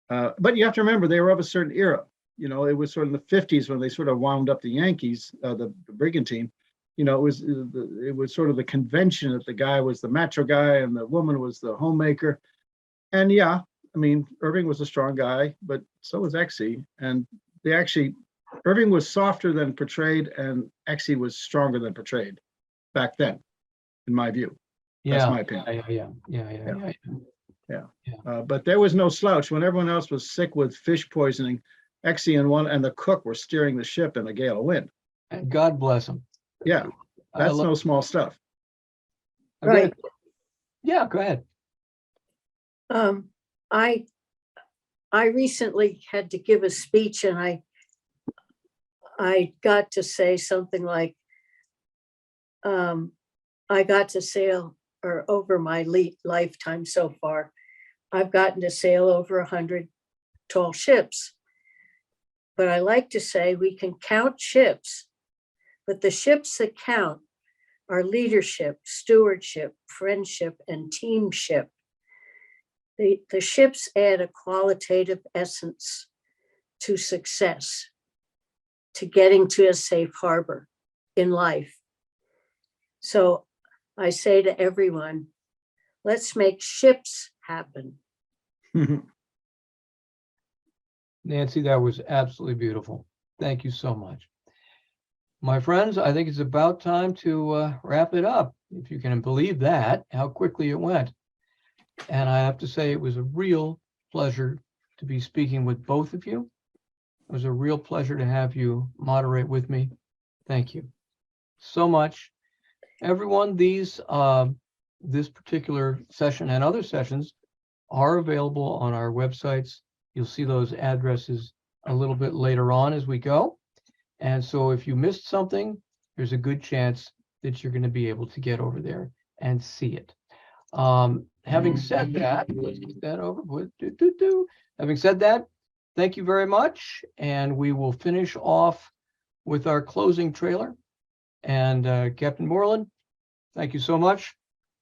But you have to remember, they were of a certain era. It was sort of in the 50s when they sort of wound up the Yankees, the brigantine. It was sort of the convention that the guy was the macho guy and the woman was the homemaker. And yeah, I mean, Irving was a strong guy, but so was Exie. And Irving was softer than portrayed, and Exie was stronger than portrayed back then, in my view. That's my opinion. Yeah. But there was no slouch. When everyone else was sick with fish poisoning, Exie and the cook were steering the ship in a gale of wind. And God bless him. Yeah, that's no small stuff. Right. Yeah, go ahead. I recently had to give a speech, and I got to say something like, I got to sail, or over my lifetime so far, I've gotten to sail over 100 tall ships. But I like to say we can count ships, but the ships that count are leadership, stewardship, friendship, and teamship. The ships add a qualitative essence to success, to getting to a safe harbor in life. So I say to everyone, let's make ships happen. Nancy, that was absolutely beautiful. Thank you so much. My friends, I think it's about time to wrap it up. If you can believe that, how quickly it went. And I have to say, it was a real pleasure to be speaking with both of you. It was a real pleasure to have you moderate with me. Thank you so much. Everyone, this particular session and other sessions are available on our websites. You'll see those addresses a little bit later on as we go. And so if you missed something, there's a good chance that you're going to be able to get over there and see it. Having said that, let's get that over with. Having said that, thank you very much. And we will finish off with our closing trailer. And Captain Moreland, thank you so much.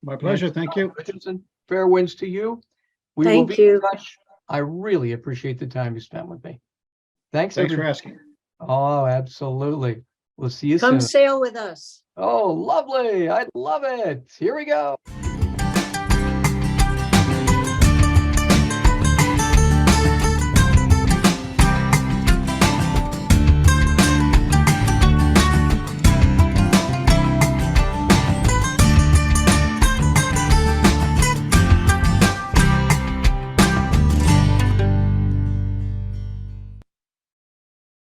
My pleasure. Thank you. Richardson, fair winds to you. We will Thank be you. in touch. I really appreciate the time you spent with me. Thanks for everybody. asking. Oh, absolutely. We'll see you Come soon. sail with us. Oh, lovely. I love it. Here we go.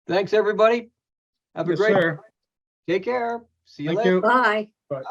Thanks, everybody. Have a Yes, great sir. Take care. See you Thank later. you. Bye. Bye.